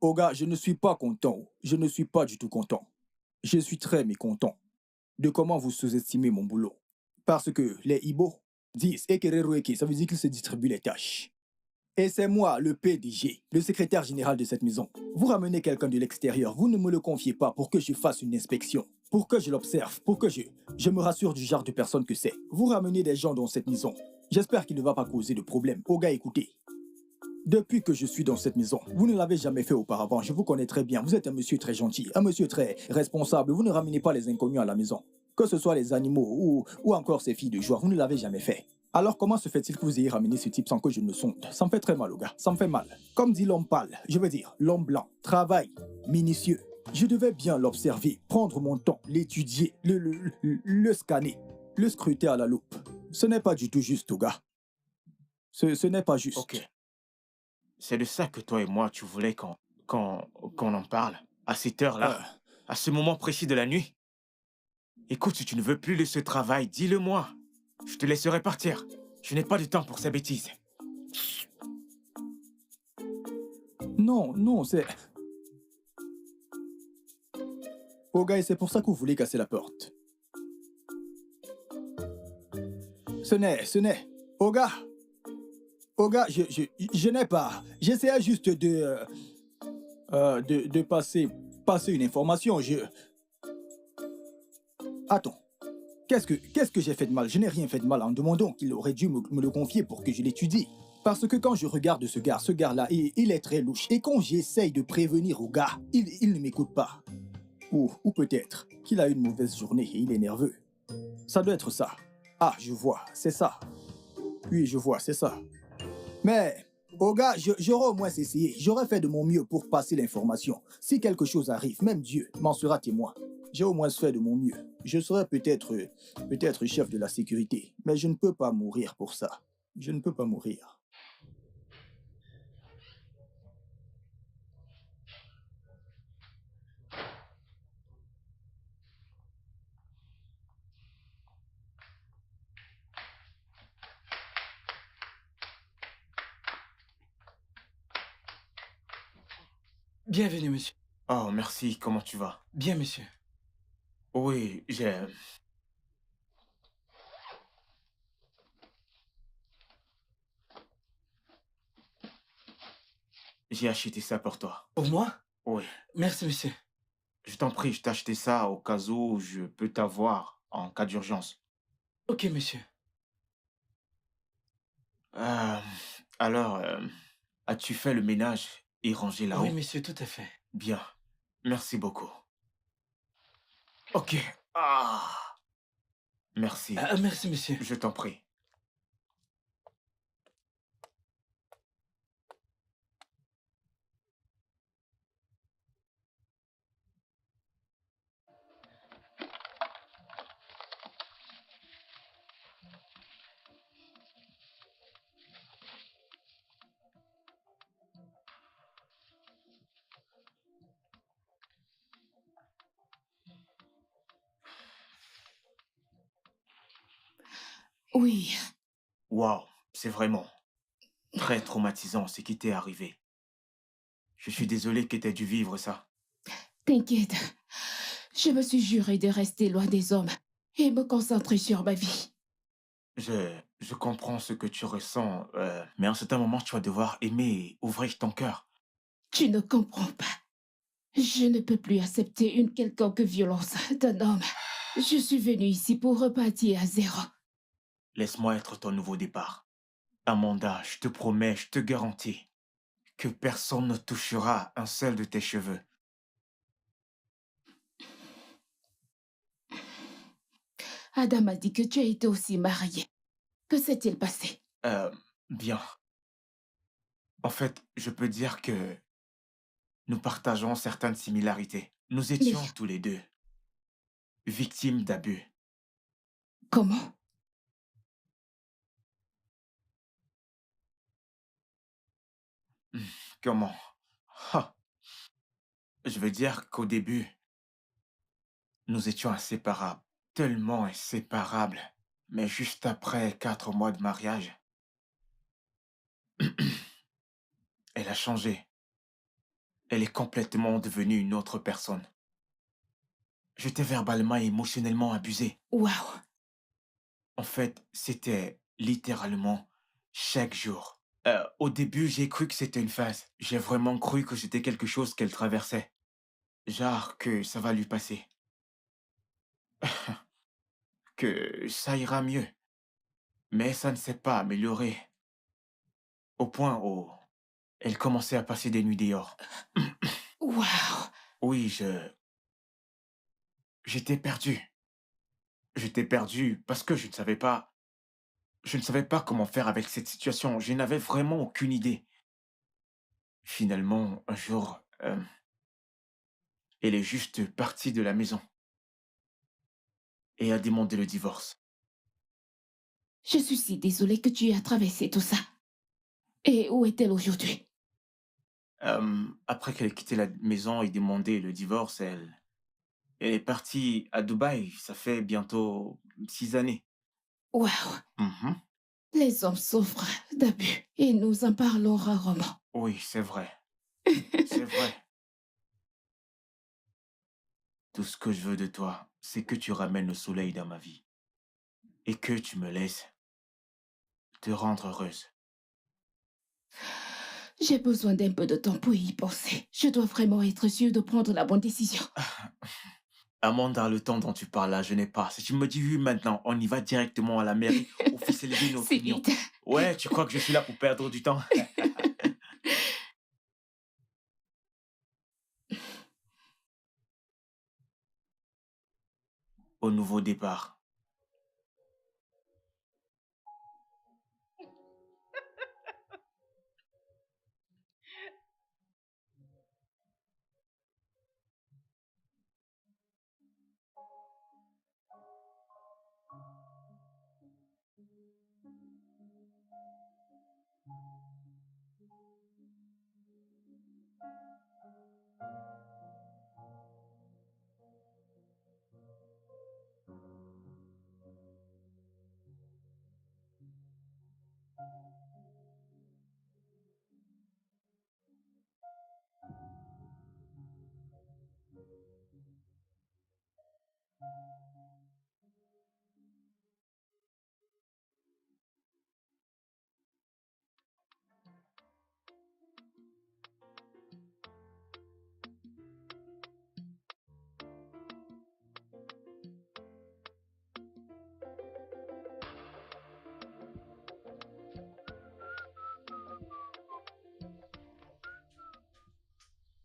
Oga, je ne suis pas content. Je ne suis pas du tout content. Je suis très mécontent de comment vous sous-estimez mon boulot. Parce que les Ibo disent Ekereroeke, ça veut dire qu'ils se distribuent les tâches. Et c'est moi, le PDG, le secrétaire général de cette maison. Vous ramenez quelqu'un de l'extérieur, vous ne me le confiez pas pour que je fasse une inspection, pour que je l'observe, pour que je me rassure du genre de personne que c'est. Vous ramenez des gens dans cette maison. J'espère qu'il ne va pas causer de problème. Oga, écoutez. Depuis que je suis dans cette maison, vous ne l'avez jamais fait auparavant, je vous connais très bien. Vous êtes un monsieur très gentil, un monsieur très responsable. Vous ne ramenez pas les inconnus à la maison. Que ce soit les animaux ou encore ces filles de joie, vous ne l'avez jamais fait. Alors comment se fait-il que vous ayez ramené ce type sans que je ne le sonde? Ça me fait très mal, au gars, ça me fait mal. Comme dit l'homme pâle, je veux dire, l'homme blanc, travail, minutieux. Je devais bien l'observer, prendre mon temps, l'étudier, le scanner, le scruter à la loupe. Ce n'est pas du tout juste, au gars. Ce n'est pas juste. Ok. C'est de ça que toi et moi, tu voulais qu'on en parle? À cette heure-là? À ce moment précis de la nuit? Écoute, si tu ne veux plus de ce travail, dis-le-moi. Je te laisserai partir. Je n'ai pas de temps pour ces bêtises. Non, non, c'est... Oh, gars, c'est pour ça que vous voulez casser la porte. Ce n'est... Oh, gars, je n'ai pas... J'essayais juste de passer une information, Attends. Qu'est-ce que j'ai fait de mal? Je n'ai rien fait de mal en demandant qu'il aurait dû me le confier pour que je l'étudie. Parce que quand je regarde ce gars-là, il est très louche. Et quand j'essaye de prévenir au gars, il ne m'écoute pas. Ou peut-être qu'il a une mauvaise journée et il est nerveux. Ça doit être ça. Ah, je vois, c'est ça. Oui, je vois, c'est ça. Mais, au gars, j'aurais au moins essayé. J'aurais fait de mon mieux pour passer l'information. Si quelque chose arrive, même Dieu m'en sera témoin. J'ai au moins fait de mon mieux. Je serais peut-être chef de la sécurité, mais je ne peux pas mourir pour ça. Je ne peux pas mourir. Bienvenue, monsieur. Oh, merci, comment tu vas? Bien, monsieur. Oui, j'ai acheté ça pour toi. Pour moi? Oui, Merci, monsieur. je t'en prie, je t'ai acheté ça au cas où je peux t'avoir en cas d'urgence. Ok, monsieur. Euh, alors, as-tu fait le ménage et rangé Oui, là-haut? monsieur, tout à fait. Bien, merci beaucoup. Ok. Ah, merci, Merci, monsieur. je t'en prie. Oui, Waouh, c'est vraiment très traumatisant ce qui t'est arrivé. Je suis désolé que t'aies dû vivre ça. t'inquiète. Je me suis juré de rester loin des hommes et me concentrer sur ma vie. Je comprends ce que tu ressens, mais en certain moment, tu vas devoir aimer et ouvrir ton cœur. Tu ne comprends pas. Je ne peux plus accepter une quelconque violence d'un homme. Je suis venue ici pour repartir à zéro. Laisse-moi être ton nouveau départ. Amanda, je te promets, je te garantis que personne ne touchera un seul de tes cheveux. Adam a dit que tu as été aussi marié. Que s'est-il passé? Bien. En fait, je peux dire que nous partageons certaines similarités. Nous Mais étions tous les deux victimes d'abus. comment? Comment? Ah, je veux dire qu'au début, nous étions inséparables, tellement inséparables. Mais juste après 4 mois de mariage, elle a changé. Elle est complètement devenue une autre personne. J'étais verbalement et émotionnellement abusé. Waouh! En fait, c'était littéralement chaque jour. Au début, j'ai cru que c'était une phase. J'ai vraiment cru que c'était quelque chose qu'elle traversait. Genre que ça va lui passer. Que ça ira mieux. Mais ça ne s'est pas amélioré. Au point où elle commençait à passer des nuits dehors. Waouh! Oui, j'étais perdu. J'étais perdu parce que je ne savais pas comment faire avec cette situation. Je n'avais vraiment aucune idée. Finalement, un jour, elle est juste partie de la maison et a demandé le divorce. Je suis si désolée que tu aies traversé tout ça. Et où est-elle aujourd'hui? Après qu'elle ait quitté la maison et demandé le divorce, elle est partie à Dubaï. Ça fait bientôt 6 années. Waouh! Mhm. Les hommes souffrent d'abus et nous en parlons rarement. Oui, c'est vrai. C'est vrai. Tout ce que je veux de toi, c'est que tu ramènes le soleil dans ma vie et que tu me laisses te rendre heureuse. J'ai besoin d'un peu de temps pour y penser. Je dois vraiment être sûre de prendre la bonne décision. Amanda, le temps dont tu parles là, je n'ai pas. Si tu me dis oui maintenant, on y va directement à la mairie, officialiser notre C'est union. vite. Ouais, tu crois que je suis là pour perdre du temps? Au nouveau départ,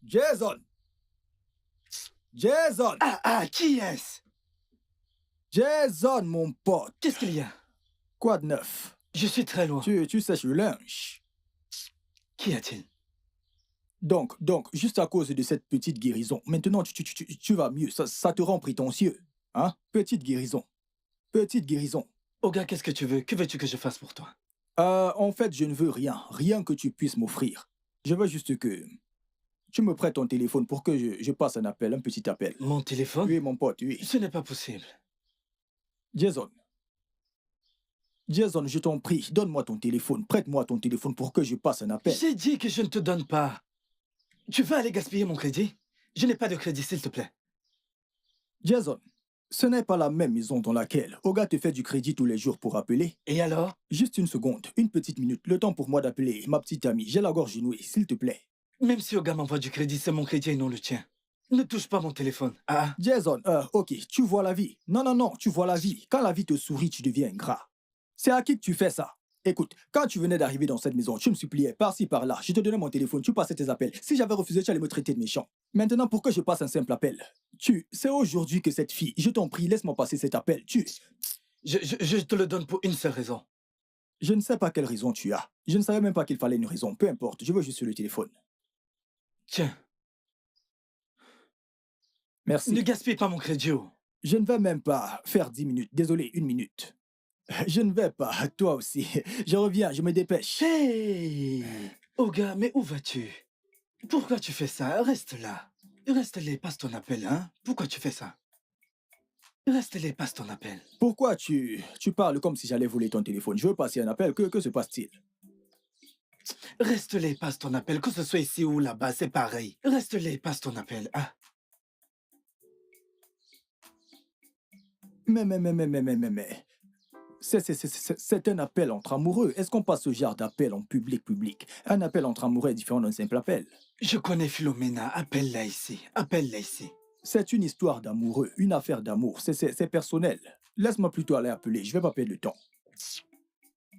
Jason! Jason! Qui est-ce? Jason, mon pote! Qu'est-ce qu'il y a? Quoi de neuf? Je suis très loin. Tu sèches le linge. Qu'y a-t-il? Donc, juste à cause de cette petite guérison, maintenant tu vas mieux, ça te rend prétentieux. Hein? Petite guérison. Petite guérison. Oga, qu'est-ce que tu veux? Que veux-tu que je fasse pour toi? En fait, je ne veux rien. Rien que tu puisses m'offrir. Je veux juste que tu me prêtes ton téléphone pour que je passe un appel, un petit appel. Mon téléphone? Oui, mon pote, oui. Ce n'est pas possible. Jason. Jason, je t'en prie, donne-moi ton téléphone. Prête-moi ton téléphone pour que je passe un appel. J'ai dit que je ne te donne pas. Tu vas aller gaspiller mon crédit? Je n'ai pas de crédit, s'il te plaît. Jason, ce n'est pas la même maison dans laquelle Oga te fait du crédit tous les jours pour appeler. Et alors? Juste une seconde, une petite minute, le temps pour moi d'appeler ma petite amie. J'ai la gorge nouée, s'il te plaît. Même si Oga m'envoie du crédit, c'est mon crédit et non le tien. Ne touche pas mon téléphone. Jason, ok, tu vois la vie. Non, tu vois la vie. Quand la vie te sourit, tu deviens ingrat. C'est à qui que tu fais ça? Écoute, quand tu venais d'arriver dans cette maison, tu me suppliais par-ci, par-là. Je te donnais mon téléphone, tu passais tes appels. Si j'avais refusé, tu allais me traiter de méchant. Maintenant, pour que je passe un simple appel, c'est aujourd'hui que cette fille, je t'en prie, laisse-moi passer cet appel. Je te le donne pour une seule raison. Je ne sais pas quelle raison tu as. Je ne savais même pas qu'il fallait une raison. Peu importe, je veux juste le téléphone. Tiens. Merci. Ne gaspille pas mon crédit. Je ne vais même pas faire 10 minutes. Désolé, 1 minute. Je ne vais pas, toi aussi. Je reviens, je me dépêche. Hey Oga, mais où vas-tu? Pourquoi tu fais ça? Reste là. Reste là et passe ton appel, hein? Pourquoi tu fais ça? Reste là et passe ton appel. Pourquoi tu parles comme si j'allais voler ton téléphone? Je veux passer un appel, que se passe-t-il? Reste là et passe ton appel, que ce soit ici ou là-bas, c'est pareil. Reste là et passe ton appel, hein? Mais... C'est un appel entre amoureux. Est-ce qu'on passe ce genre d'appel en public? Un appel entre amoureux est différent d'un simple appel. Je connais Philomena. Appelle-la ici. Appelle-la ici. C'est une histoire d'amoureux, une affaire d'amour. C'est personnel. Laisse-moi plutôt aller appeler. Je vais pas perdre le temps.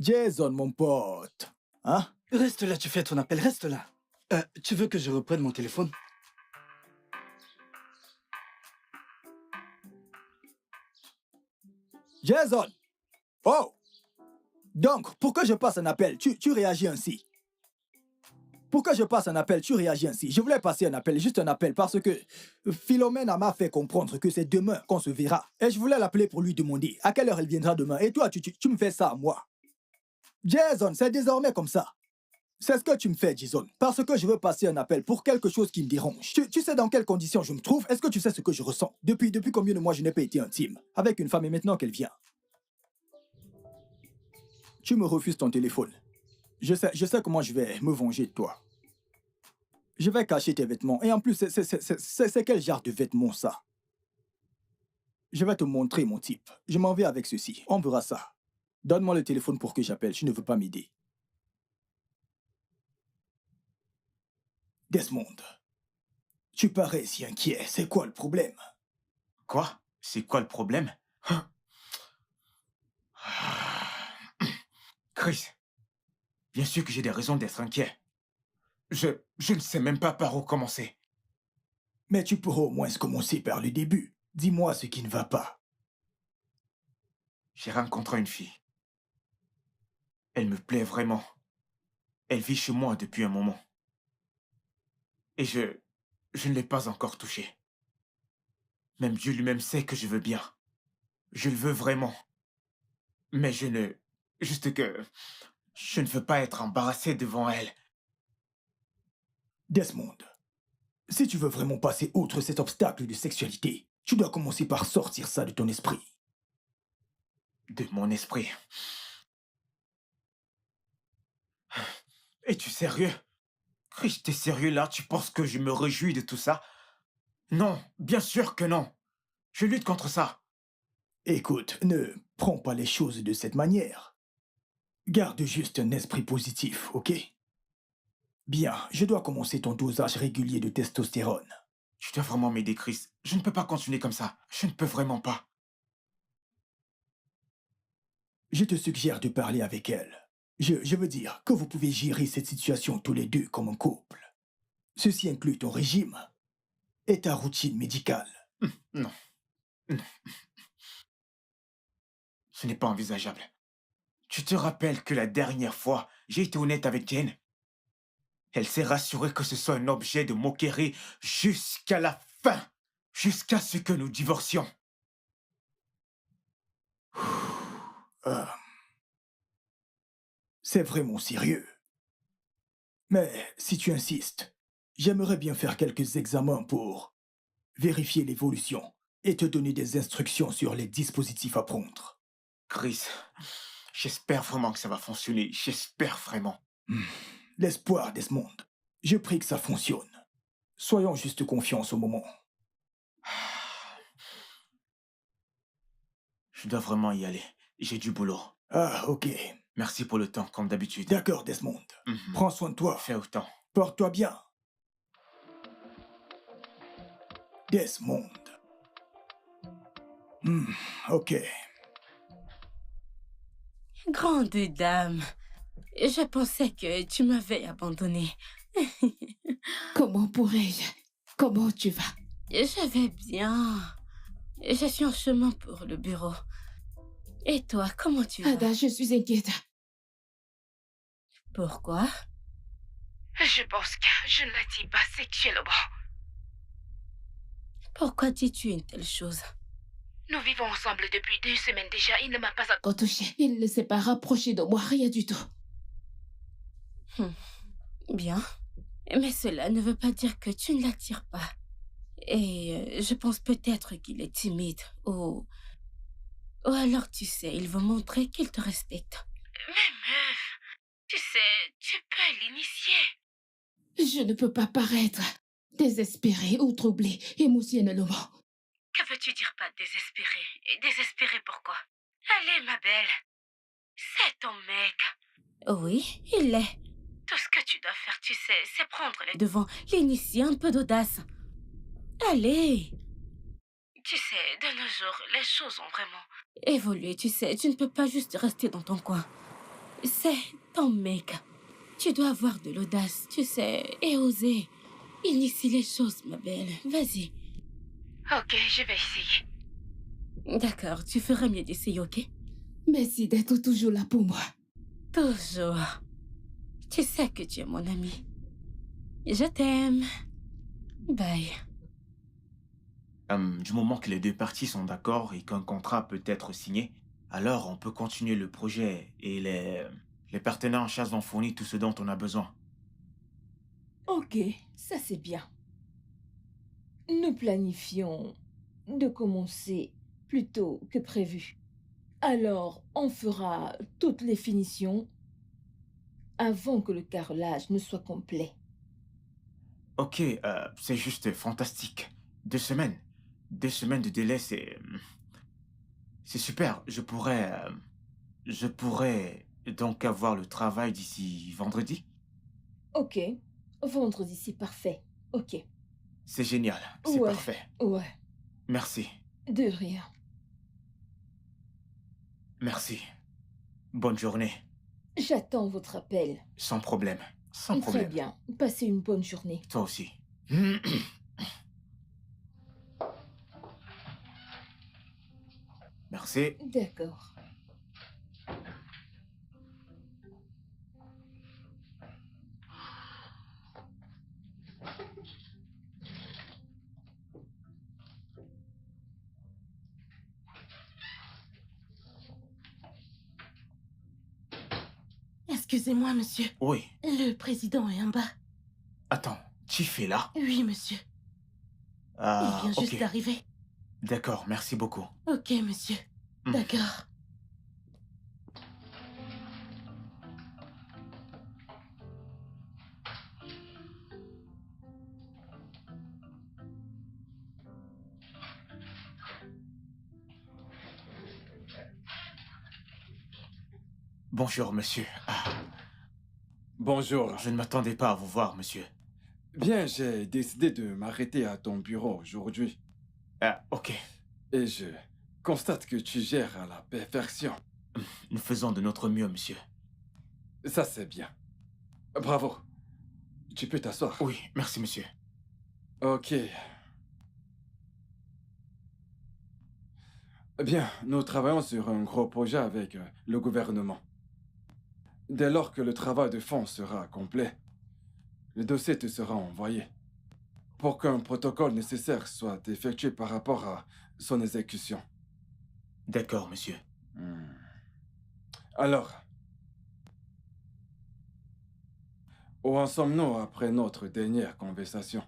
Jason, mon pote. Hein? Reste là, tu fais ton appel. Reste là. Tu veux que je reprenne mon téléphone? Jason! Oh! Donc, pourquoi je passe un appel? Tu réagis ainsi. Pourquoi je passe un appel? Tu réagis ainsi. Je voulais passer un appel, juste un appel, parce que Philomène m'a fait comprendre que c'est demain qu'on se verra. Et je voulais l'appeler pour lui demander à quelle heure elle viendra demain. Et toi, tu me fais ça à moi. Jason, c'est désormais comme ça. C'est ce que tu me fais, Jason. Parce que je veux passer un appel pour quelque chose qui me dérange. Tu sais dans quelles conditions je me trouve? Est-ce que tu sais ce que je ressens? Depuis combien de mois je n'ai pas été intime avec une femme et maintenant qu'elle vient? Tu me refuses ton téléphone. Je sais comment je vais me venger de toi. Je vais cacher tes vêtements. Et en plus, c'est quel genre de vêtements, ça? Je vais te montrer, mon type. Je m'en vais avec ceci. On verra ça. Donne-moi le téléphone pour que j'appelle. Je ne veux pas m'aider. Desmond, tu parais si inquiet. C'est quoi le problème? Quoi? C'est quoi le problème? Chris, bien sûr que j'ai des raisons d'être inquiet. Je ne sais même pas par où commencer. Mais tu pourras au moins commencer par le début. Dis-moi ce qui ne va pas. J'ai rencontré une fille. Elle me plaît vraiment. Elle vit chez moi depuis un moment. Et je ne l'ai pas encore touchée. Même Dieu lui-même sait que je veux bien. Je le veux vraiment. Mais juste que je ne veux pas être embarrassé devant elle. Desmond, si tu veux vraiment passer outre cet obstacle de sexualité, tu dois commencer par sortir ça de ton esprit. De mon esprit. Es-tu sérieux? Chris, t'es sérieux là? Tu penses que je me réjouis de tout ça? Non, bien sûr que non. Je lutte contre ça. Écoute, ne prends pas les choses de cette manière. Garde juste un esprit positif, ok? Bien, je dois commencer ton dosage régulier de testostérone. Tu dois vraiment m'aider, Chris. Je ne peux pas continuer comme ça. Je ne peux vraiment pas. Je te suggère de parler avec elle. Je veux dire que vous pouvez gérer cette situation tous les deux comme un couple. Ceci inclut ton régime et ta routine médicale. Non. Non. Ce n'est pas envisageable. Tu te rappelles que la dernière fois, j'ai été honnête avec Jane? Elle s'est rassurée que ce soit un objet de moquerie jusqu'à la fin, jusqu'à ce que nous divorcions. Ah. C'est vraiment sérieux. Mais si tu insistes, j'aimerais bien faire quelques examens pour vérifier l'évolution et te donner des instructions sur les dispositifs à prendre. Chris, j'espère vraiment que ça va fonctionner. J'espère vraiment. L'espoir, Desmond. Je prie que ça fonctionne. Soyons juste confiance au moment. Je dois vraiment y aller. J'ai du boulot. Ah, ok. Merci pour le temps, comme d'habitude. D'accord, Desmond. Prends soin de toi. Fais autant. Porte-toi bien. Desmond. Ok. Grande dame, je pensais que tu m'avais abandonné. Comment pourrais-je? Comment tu vas? Je vais bien. Je suis en chemin pour le bureau. Et toi, comment tu vas? Ada, je suis inquiète. Pourquoi? Je pense que je ne la dis pas sexuellement. Pourquoi dis-tu une telle chose? Nous vivons ensemble depuis 2 semaines déjà. Il ne m'a pas encore... Touché. Il ne s'est pas rapproché de moi, rien du tout. Bien. Mais cela ne veut pas dire que tu ne l'attires pas. Et je pense peut-être qu'il est timide ou alors, tu sais, il veut montrer qu'il te respecte. Mais meuf, tu sais, tu peux l'initier. Je ne peux pas paraître désespérée ou troublée émotionnellement. Que veux-tu dire par désespéré? Et désespéré pourquoi? Allez, ma belle. C'est ton mec. Oui, il l'est. Tout ce que tu dois faire, tu sais, c'est prendre les... Devant l'initier, un peu d'audace. Allez. Tu sais, de nos jours, les choses ont vraiment... évolué, tu sais, tu ne peux pas juste rester dans ton coin. C'est ton mec. Tu dois avoir de l'audace, tu sais, et oser. Initie les choses, ma belle. Vas-y. Ok, je vais essayer. D'accord, tu ferais mieux d'essayer, ok? Merci d'être toujours là pour moi. Toujours. Tu sais que tu es mon ami. Je t'aime. Bye. Du moment que les deux parties sont d'accord et qu'un contrat peut être signé, alors on peut continuer le projet et les partenaires en chasse vont fournir tout ce dont on a besoin. Ok, ça c'est bien. Nous planifions de commencer plus tôt que prévu. Alors, on fera toutes les finitions avant que le carrelage ne soit complet. Ok, c'est juste fantastique. 2 semaines. 2 semaines de délai, c'est super. Je pourrais donc avoir le travail d'ici vendredi? Ok, vendredi c'est parfait. Ok. C'est génial, c'est Ouais, parfait. ouais, Merci, de rien. merci. Bonne journée. J'attends votre appel. Sans problème, sans Très problème. bien, passez une bonne journée. Toi aussi. Merci. D'accord. Excusez-moi, monsieur. Oui. Le président est en bas. Attends, Chief est là? Oui, monsieur. Ah, Il vient juste ok. d'arriver. D'accord, merci beaucoup. Ok, monsieur. D'accord. Bonjour, monsieur. Bonjour. Je ne m'attendais pas à vous voir, monsieur. Bien, j'ai décidé de m'arrêter à ton bureau aujourd'hui. Ah, ok. Et je constate que tu gères à la perfection. Nous faisons de notre mieux, monsieur. Ça, c'est bien. Bravo. Tu peux t'asseoir. Oui, merci, monsieur. Ok. Bien, nous travaillons sur un gros projet avec le gouvernement. Dès lors que le travail de fond sera complet, le dossier te sera envoyé pour qu'un protocole nécessaire soit effectué par rapport à son exécution. D'accord, monsieur. Alors, où en sommes-nous après notre dernière conversation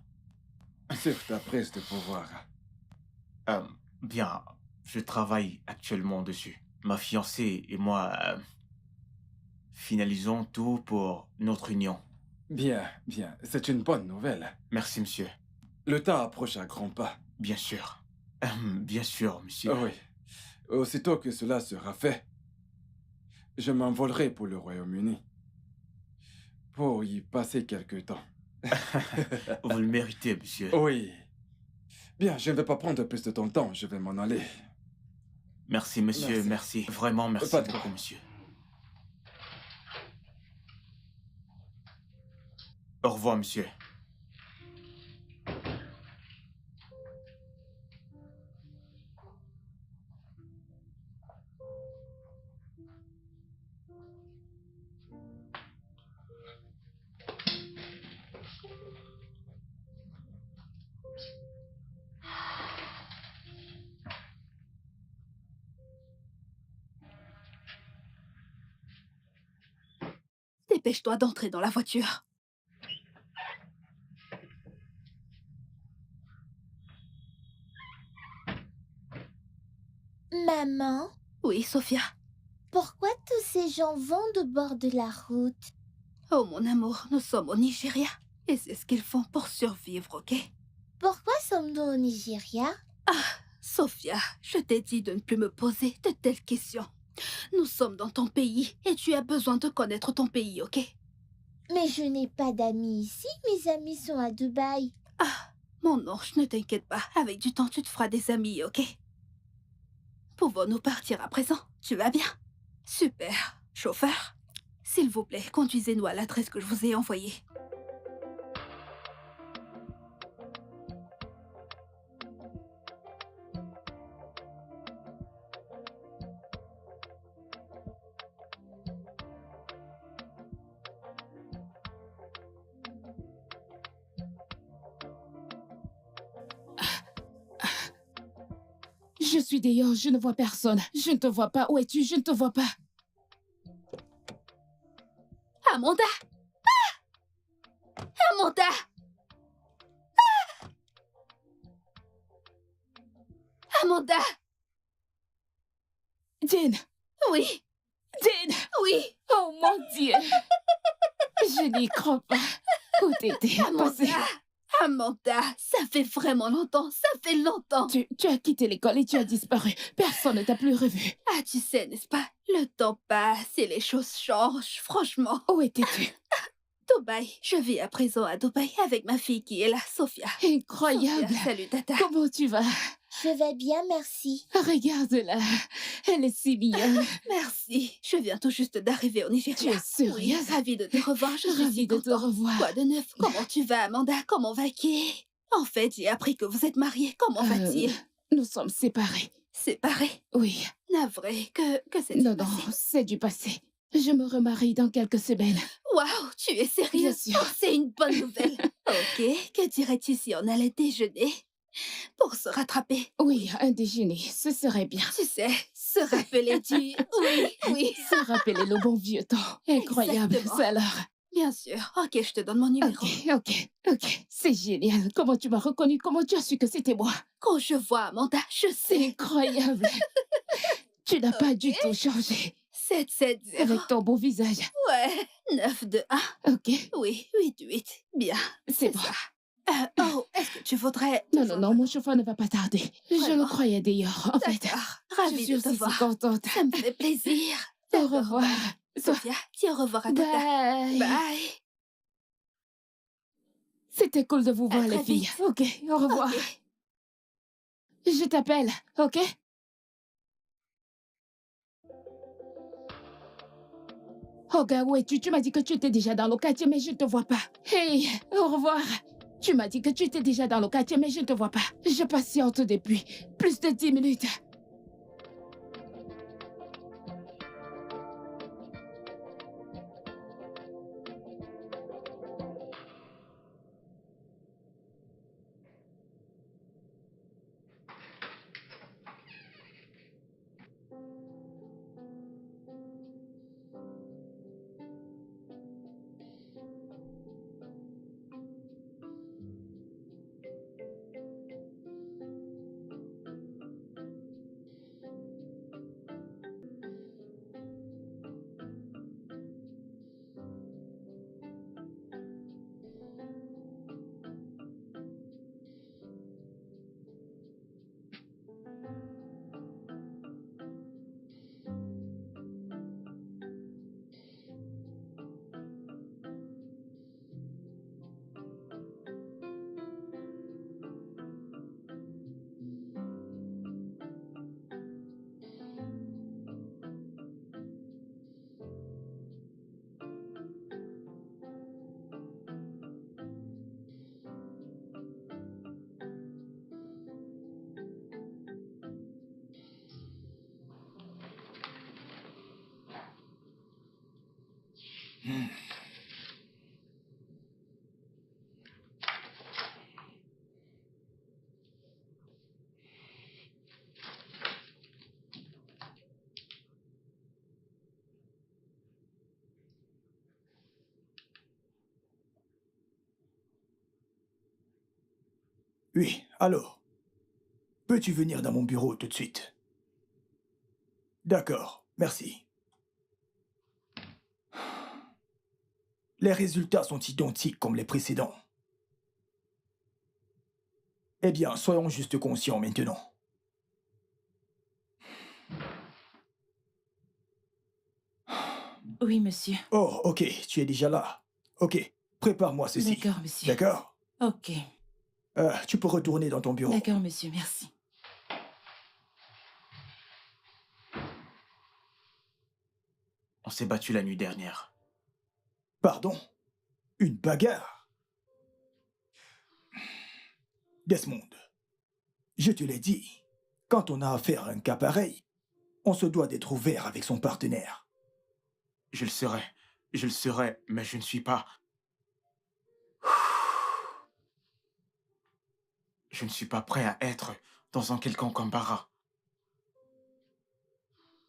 sur ta prise de pouvoir? Bien, je travaille actuellement dessus. Ma fiancée et moi finalisons tout pour notre union. Bien, bien. C'est une bonne nouvelle. Merci, monsieur. Le temps approche à grands pas. Bien sûr. Bien sûr, monsieur. Oui. Aussitôt que cela sera fait, je m'envolerai pour le Royaume-Uni. Pour y passer quelque temps. Vous le méritez, monsieur. Oui. Bien, je ne vais pas prendre plus de ton temps. Je vais m'en aller. Merci, monsieur. Merci. Vraiment, merci Pas de beaucoup, quoi. monsieur. Au revoir, monsieur. Dépêche-toi d'entrer dans la voiture. Maman, Oui, Sophia. pourquoi tous ces gens vont de bord de la route? Oh, mon amour, nous sommes au Nigeria. Et c'est ce qu'ils font pour survivre, ok? Pourquoi sommes-nous au Nigeria? Sophia, je t'ai dit de ne plus me poser de telles questions. Nous sommes dans ton pays et tu as besoin de connaître ton pays, ok? Mais je n'ai pas d'amis ici, mes amis sont à Dubaï. Mon ange, ne t'inquiète pas. Avec du temps, tu te feras des amis, ok? Pouvons-nous partir à présent? Tu vas bien? Super. Chauffeur, s'il vous plaît, conduisez-nous à l'adresse que je vous ai envoyée. Je suis dehors, je ne vois personne. Je ne te vois pas. Où es-tu? Je ne te vois pas. Amanda! Amanda! Amanda! Jane! Oui! Jane! Oui! Oh mon Dieu! Je n'y crois pas. Où t'étais passée? Amanda, ça fait vraiment longtemps, ça fait longtemps. Tu as quitté l'école et tu as disparu. Personne ne t'a plus revu. Ah, tu sais, n'est-ce pas? Le temps passe et les choses changent, franchement. Où étais-tu? Dubaï. Je vis à présent à Dubaï avec ma fille qui est là, Sophia. Incroyable. Sophia, salut, Tata. Comment tu vas? Je vais bien, merci. Regarde-la. Elle est si mignonne. Merci. Je viens tout juste d'arriver au Nigeria. Tu es sérieuse? Oui, ravie de te revoir. Je suis Ravie si de te contente. revoir. Quoi de neuf? Comment tu vas, Amanda? Comment va Kay? En fait, j'ai appris que vous êtes mariés. Comment va-t-il? Nous sommes séparés. Séparés? Oui. Navré. Que c'est Non, c'est du passé. Je me remarie dans quelques semaines. Waouh, tu es sérieuse? Bien sûr. Oh, c'est une bonne nouvelle. Ok, que dirais-tu si on allait déjeuner pour se rattraper? Oui, un déjeuner, ce serait bien. Tu sais, se rappeler du... Oui. Se rappeler le bon vieux temps. Incroyable, Exactement. ça alors. Bien sûr. Ok, je te donne mon numéro. Ok. C'est génial. Comment tu m'as reconnu? Comment tu as su que c'était moi? Quand je vois Amanda, je C'est sais. incroyable. Tu n'as pas du tout changé. 770. Avec ton beau visage. Ouais. 921. Ok. Oui, 88. Bien. C'est bon. Ça. Est-ce que tu voudrais... Non, mon chauffeur ne va pas tarder. Je le Vraiment? croyais d'ailleurs, en fait. D'accord. Je Ravie suis de te aussi voir. si contente. Ça me fait plaisir. Au revoir. Sophia, dis au revoir à Tata. Bye. Bye. C'était cool de vous voir, très les filles. vite. Ok, au revoir. Ok. Je t'appelle, ok? Oh, gars, où es-tu? Tu m'as dit que tu étais déjà dans le quartier, mais je ne te vois pas. Hey, au revoir. Tu m'as dit que tu étais déjà dans le quartier, mais je ne te vois pas. Je patiente depuis plus de 10 minutes. Oui, alors, peux-tu venir dans mon bureau tout de suite? D'accord, merci. Les résultats sont identiques comme les précédents. Eh bien, soyons juste conscients maintenant. Oui, monsieur. Oh, ok, tu es déjà là. Ok, prépare-moi ceci. D'accord, monsieur. D'accord? Ok. Tu peux retourner dans ton bureau. D'accord, monsieur, merci. On s'est battu la nuit dernière. Pardon? Une bagarre? Desmond, je te l'ai dit, quand on a affaire à un cas pareil, on se doit d'être ouvert avec son partenaire. Je le serai, mais je ne suis pas... Je ne suis pas prêt à être dans un quelconque embarras.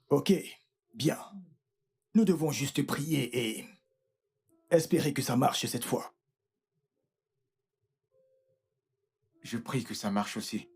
Ok, bien. Nous devons juste prier et espérer que ça marche cette fois. Je prie que ça marche aussi.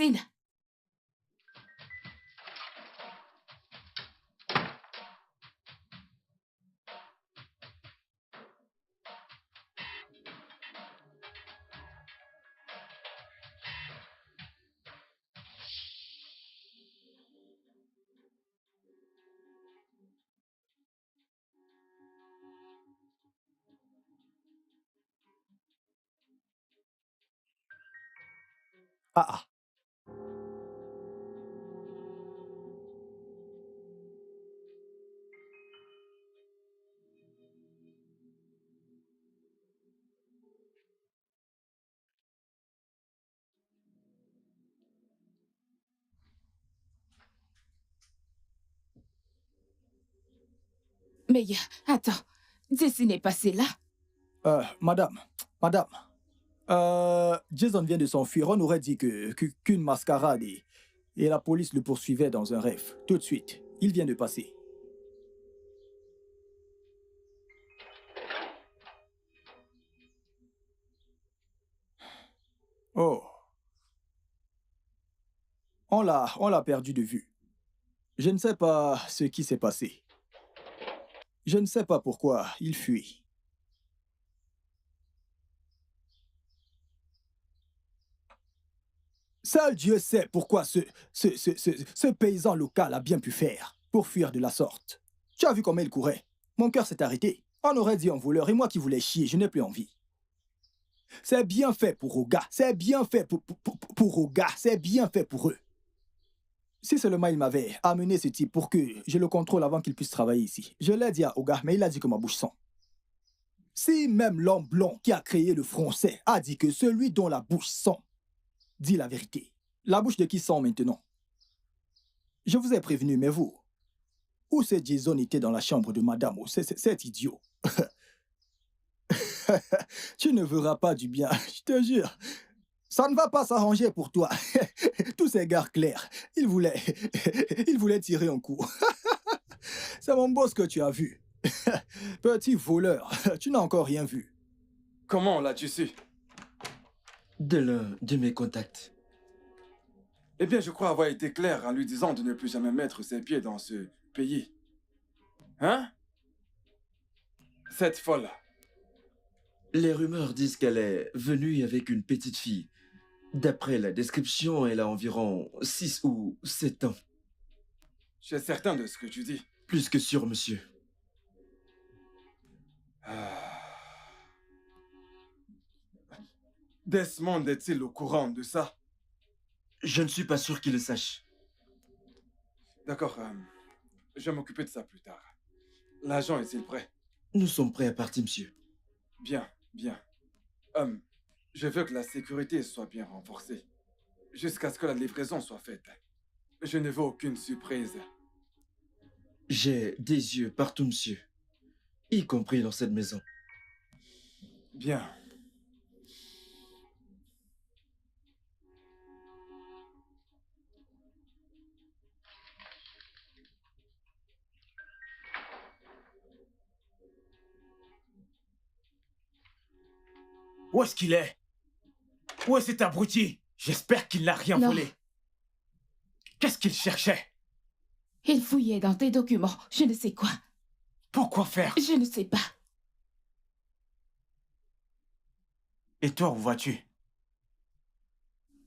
Jessine. Ah ah. Mais attends, Jessine est passée là. Madame. Jason vient de s'enfuir. On aurait dit qu'une mascarade et la police le poursuivait dans un rêve. Tout de suite. Il vient de passer. Oh. On l'a perdu de vue. Je ne sais pas ce qui s'est passé. Je ne sais pas pourquoi il fuit. Seul Dieu sait pourquoi ce paysan local a bien pu faire pour fuir de la sorte. Tu as vu comment il courait? Mon cœur s'est arrêté. On aurait dit un voleur et moi qui voulais chier, je n'ai plus envie. C'est bien fait pour Oga. C'est bien fait pour Oga. C'est bien fait pour eux. Si seulement il m'avait amené ce type pour que je le contrôle avant qu'il puisse travailler ici. Je l'ai dit à Oga, mais il a dit que ma bouche sent. Si même l'homme blond qui a créé le français a dit que celui dont la bouche sent dit la vérité, la bouche de qui sent maintenant? Je vous ai prévenu, mais vous, où ce Jason était dans la chambre de madame, cet idiot. Tu ne verras pas du bien, je te jure. Ça ne va pas s'arranger pour toi. Tous ces gars clairs, ils voulaient tirer un coup. C'est mon boss que tu as vu. Petit voleur, tu n'as encore rien vu. Comment l'as-tu su? De l'un de mes contacts. Eh bien, je crois avoir été clair en lui disant de ne plus jamais mettre ses pieds dans ce pays. Hein? Cette folle. Les rumeurs disent qu'elle est venue avec une petite fille. D'après la description, elle a environ 6 ou 7 ans. Je suis certain de ce que tu dis. Plus que sûr, monsieur. Desmond est-il au courant de ça? Je ne suis pas sûr qu'il le sache. D'accord, je vais m'occuper de ça plus tard. L'agent est-il prêt? Nous sommes prêts à partir, monsieur. Bien, bien. Je veux que la sécurité soit bien renforcée, jusqu'à ce que la livraison soit faite. Je ne veux aucune surprise. J'ai des yeux partout, monsieur. Y compris dans cette maison. Bien. Où est-ce qu'il est? Où est cet abruti? J'espère qu'il n'a rien volé. Qu'est-ce qu'il cherchait? Il fouillait dans tes documents, je ne sais quoi. Pourquoi faire? Je ne sais pas. Et toi, où vas-tu?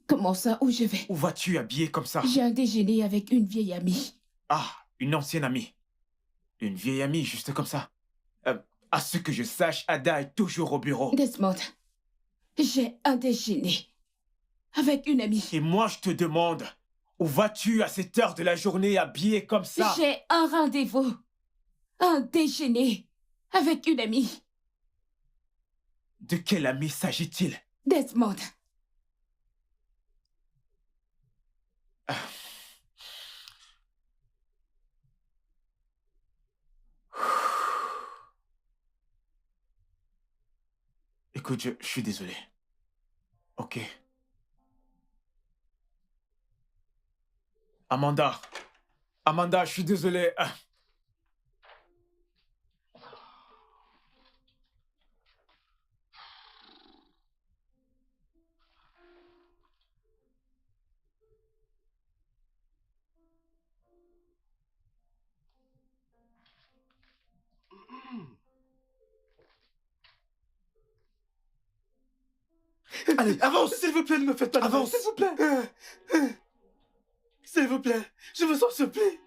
Comment ça, où je vais? Où vas-tu habillé comme ça? J'ai un déjeuner avec une vieille amie. Ah, une ancienne amie. Une vieille amie, juste comme ça. À ce que je sache, Ada est toujours au bureau. Desmond, j'ai un déjeuner avec une amie. Et moi, je te demande, où vas-tu à cette heure de la journée habillé comme ça? J'ai un rendez-vous. Un déjeuner avec une amie. De quelle amie s'agit-il? Desmond. Écoute, je suis désolé. Ok. Amanda. Amanda, je suis désolé. Allez, avance! S'il vous plaît, ne me faites pas de mal, Avance. s'il vous plaît. S'il vous plaît, je vous en supplie.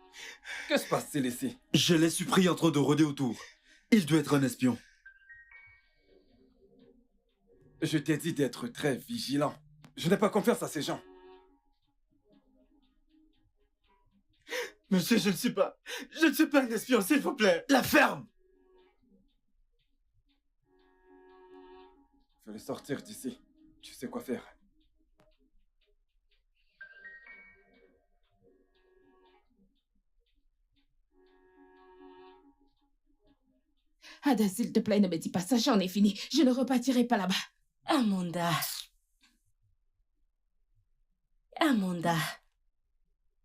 Que se passe-t-il ici? Je l'ai surpris en train de rôder autour. Il doit être un espion. Je t'ai dit d'être très vigilant. Je n'ai pas confiance à ces gens. Monsieur, je ne suis pas un espion, s'il vous plaît. La ferme! Fais-le sortir d'ici. Tu sais quoi faire. Ada, s'il te plaît, ne me dis pas ça, j'en ai fini. Je ne repartirai pas là-bas. Amanda. Amanda.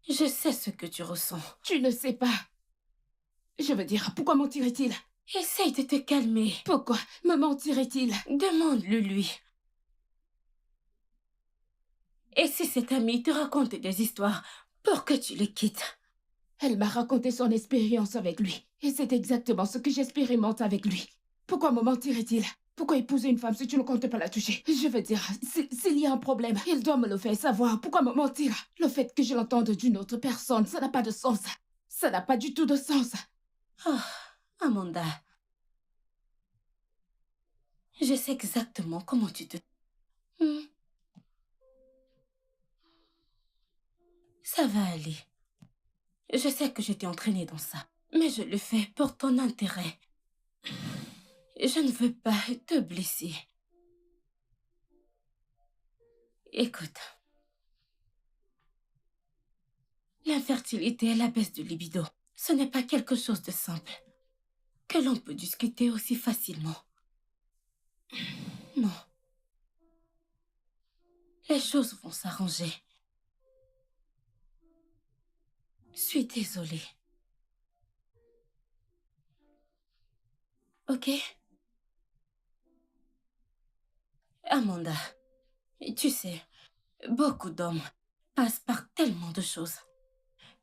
Je sais ce que tu ressens. Tu ne sais pas. Je veux dire, pourquoi mentirait-il? Essaye de te calmer. Pourquoi me mentirait-il? Demande-le lui. Et si cet ami te raconte des histoires pour que tu les quittes? Elle m'a raconté son expérience avec lui. Et c'est exactement ce que j'expérimente avec lui. Pourquoi me mentirait-il? Pourquoi épouser une femme si tu ne comptes pas la toucher? Je veux dire, s'il y a un problème, il doit me le faire savoir. Pourquoi me mentir? Le fait que je l'entende d'une autre personne, ça n'a pas de sens. Ça n'a pas du tout de sens. Oh, Amanda. Je sais exactement comment tu te... Ça va aller. Je sais que je t'ai entraîné dans ça, mais je le fais pour ton intérêt. Je ne veux pas te blesser. Écoute. L'infertilité et la baisse de libido, ce n'est pas quelque chose de simple, que l'on peut discuter aussi facilement. Non. Les choses vont s'arranger. Je suis désolée. Ok? Amanda, tu sais, beaucoup d'hommes passent par tellement de choses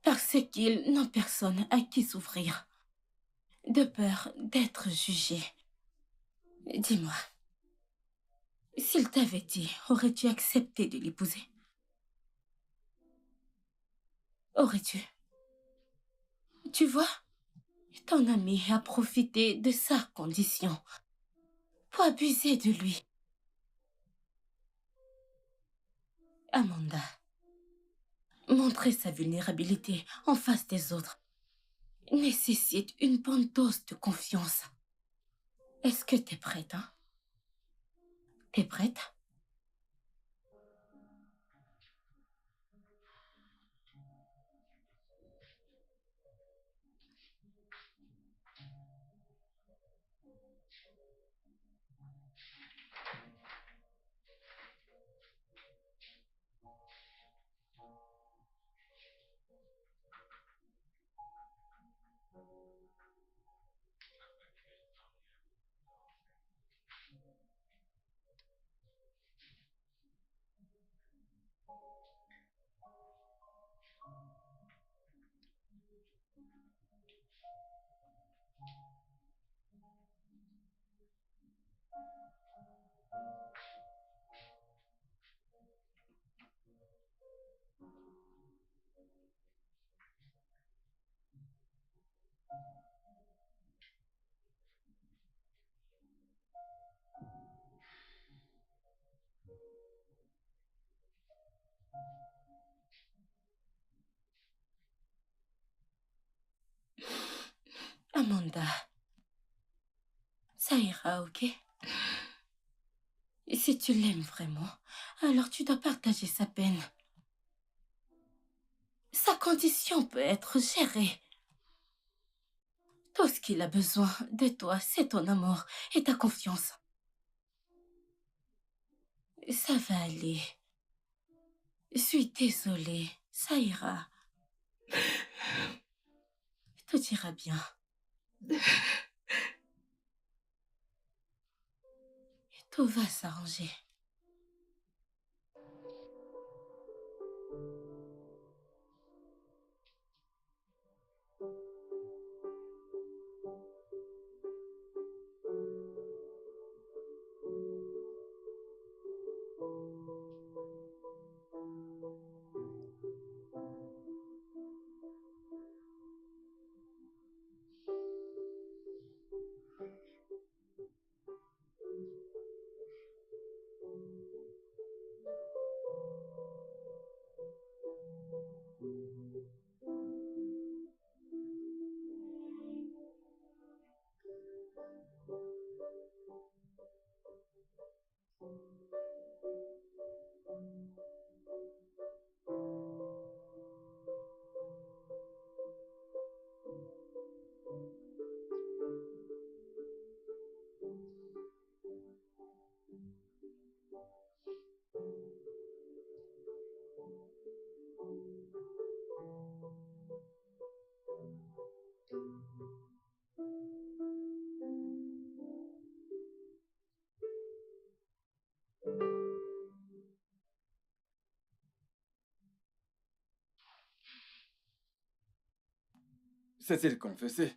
parce qu'ils n'ont personne à qui s'ouvrir, de peur d'être jugés. Dis-moi, s'il t'avait dit, aurais-tu accepté de l'épouser? Aurais-tu? Tu vois, ton ami a profité de sa condition pour abuser de lui. Amanda, montrer sa vulnérabilité en face des autres nécessite une bonne dose de confiance. Est-ce que t'es prête, hein? T'es prête? Amanda, ça ira, ok? Si tu l'aimes vraiment, alors tu dois partager sa peine. Sa condition peut être gérée. Tout ce qu'il a besoin de toi, c'est ton amour et ta confiance. Ça va aller. Je suis désolée, ça ira. Tout ira bien. Tout va s'arranger. S'est-il confessé?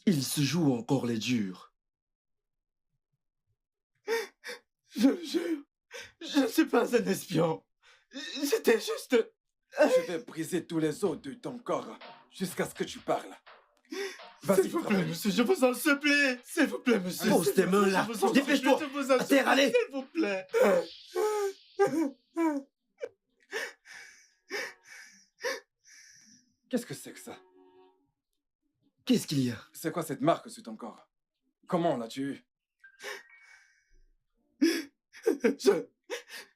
Il se joue encore les durs. Je le jure, je ne suis pas un espion. J'étais juste... Je vais briser tous les os de ton corps jusqu'à ce que tu parles. Vas-y, S'il vous plaît, monsieur, je vous en supplie. S'il vous plaît, monsieur. Pose tes mains là. Je vous en Dépêche-toi. supplie, je vous en À terre, supplie, allez. s'il vous plaît. Qu'est-ce que c'est que ça? Qu'est-ce qu'il y a? C'est quoi cette marque sur ton corps? Comment l'as-tu eu?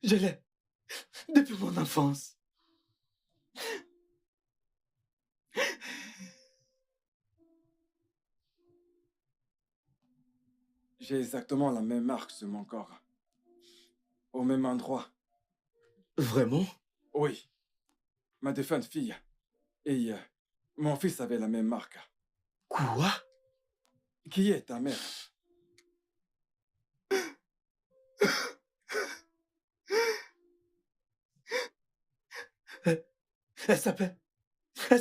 Je l'ai depuis mon enfance. J'ai exactement la même marque sur mon corps. Au même endroit. Vraiment? Oui. Ma défunte fille et mon fils avaient la même marque. Quoi? Qui est ta mère? Elle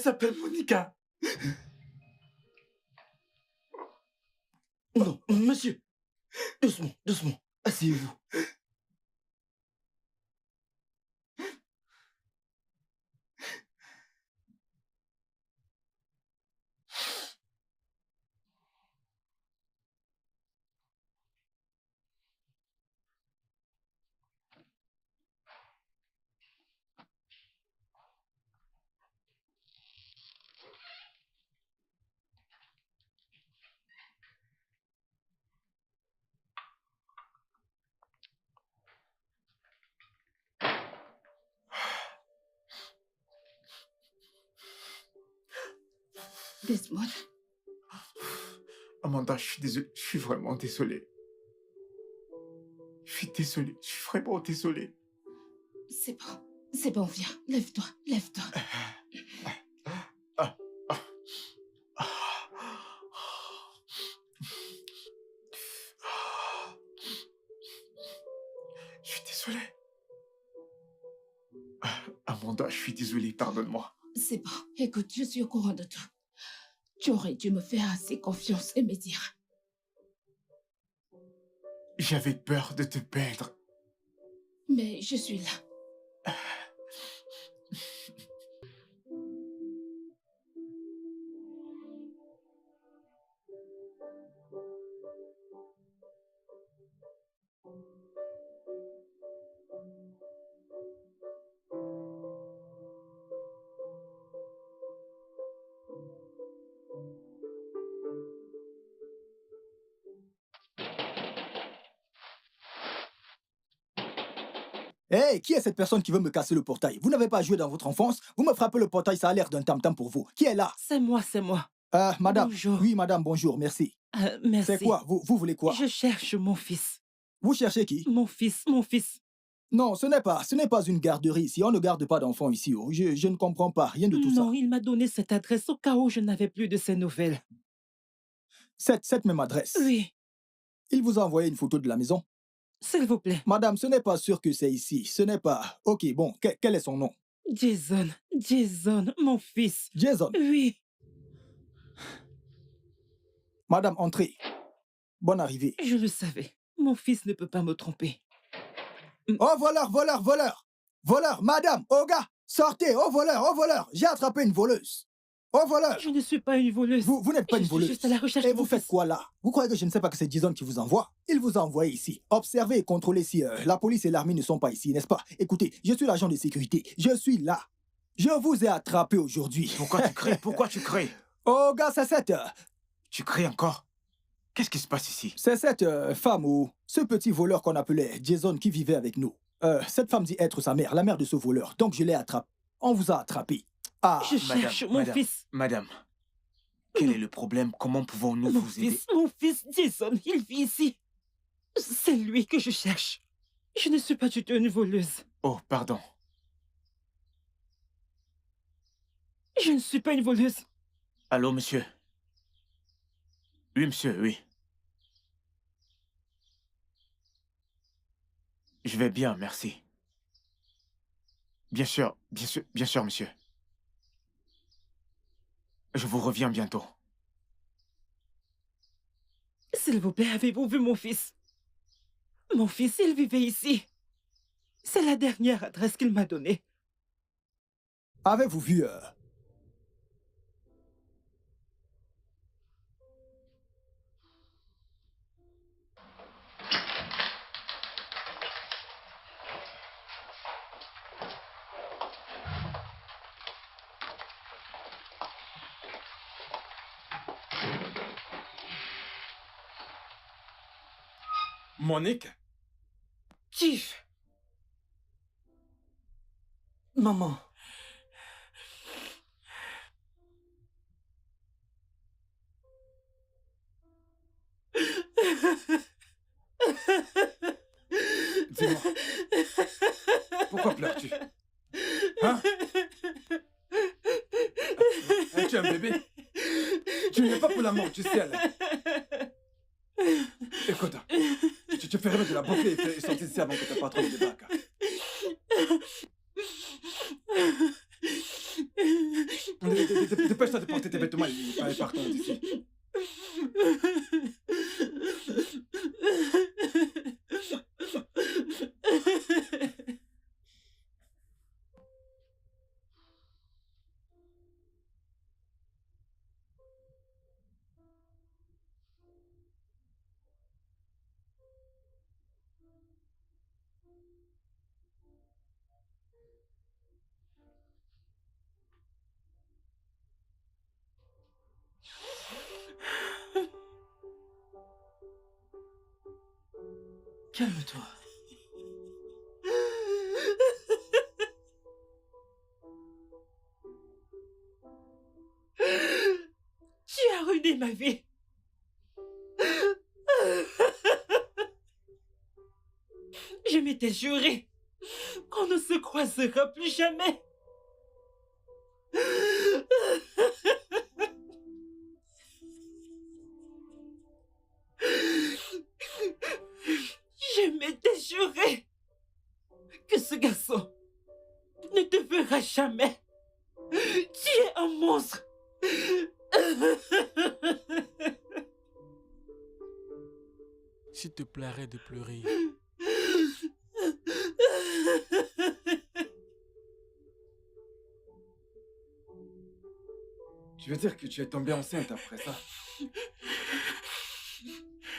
s'appelle Monica. Non, monsieur. Doucement, doucement. Asseyez-vous. Desmond. Amanda, je suis désolé. Je suis vraiment désolé. Je suis désolé. Je suis vraiment désolé. C'est bon, viens. Lève-toi, lève-toi. Je suis désolé. Amanda, je suis désolé. Pardonne-moi. C'est bon. Écoute, je suis au courant de tout. Tu aurais dû me faire assez confiance et me dire. J'avais peur de te perdre. Mais je suis là. Hé, qui est cette personne qui veut me casser le portail? Vous n'avez pas joué dans votre enfance? Vous me frappez le portail, ça a l'air d'un tam-tam pour vous. Qui est là? C'est moi, c'est moi. Madame. Bonjour. Oui, madame, bonjour, merci. Merci. C'est quoi? Vous voulez quoi? Je cherche mon fils. Vous cherchez qui? Mon fils, mon fils. Non, ce n'est pas une garderie ici. On ne garde pas d'enfants ici. Oh. Je ne comprends pas, rien de tout ça. Non, il m'a donné cette adresse au cas où je n'avais plus de ses nouvelles. Cette même adresse? Oui. Il vous a envoyé une photo de la maison? S'il vous plaît. Madame, ce n'est pas sûr que c'est ici. Ce n'est pas... Ok, bon, quel est son nom? Jason, Jason, mon fils. Jason? Oui. Madame, entrez. Bonne arrivée. Je le savais. Mon fils ne peut pas me tromper. Oh, voleur, voleur, voleur! Voleur, madame, oh gars, sortez, oh voleur, j'ai attrapé une voleuse. Oh voleur! Je ne suis pas une voleuse. Vous n'êtes pas une Je suis voleuse. juste à la recherche Et de vous mon faites fils. quoi là? Vous croyez que je ne sais pas que c'est Jason qui vous envoie? Il vous a envoyé ici. Observez et contrôlez si la police et l'armée ne sont pas ici, n'est-ce pas? Écoutez, je suis l'agent de sécurité. Je suis là. Je vous ai attrapé aujourd'hui. Pourquoi tu cries? Pourquoi tu cries? Oh gars, c'est 7 heures. Tu cries encore? Qu'est-ce qui se passe ici? C'est cette femme ou ce petit voleur qu'on appelait Jason qui vivait avec nous. Cette femme dit être sa mère, la mère de ce voleur. Donc je l'ai attrapée. On vous a attrapé. Ah, Je cherche mon fils. Madame, quel est le problème? Comment pouvons-nous vous aider? Mon fils Jason, il vit ici. C'est lui que je cherche. Je ne suis pas du tout une voleuse. Oh, pardon. Je ne suis pas une voleuse. Allô, monsieur? Oui, monsieur, oui. Je vais bien, merci. Bien sûr, monsieur. Je vous reviens bientôt. S'il vous plaît, avez-vous vu mon fils? Mon fils, il vivait ici. C'est la dernière adresse qu'il m'a donnée. avez-vous vu Monique? Chief. Maman. Dis-moi, pourquoi pleures-tu? Hein? Tu es un bébé? Tu n'es pas pour l'amour du ciel. Écoute, tu fais rêver de la beauté et sortir d'ici avant que ta patronne ne débarque. Dépêche-toi de porter tes vêtements et partons d'ici. Calme-toi. Tu as ruiné ma vie. Je m'étais juré qu'on ne se croisera plus jamais. Je m'étais juré que ce garçon ne te verra jamais. Tu es un monstre. S'il te plaît, arrête de pleurer. Tu veux dire que tu es tombée enceinte après ça?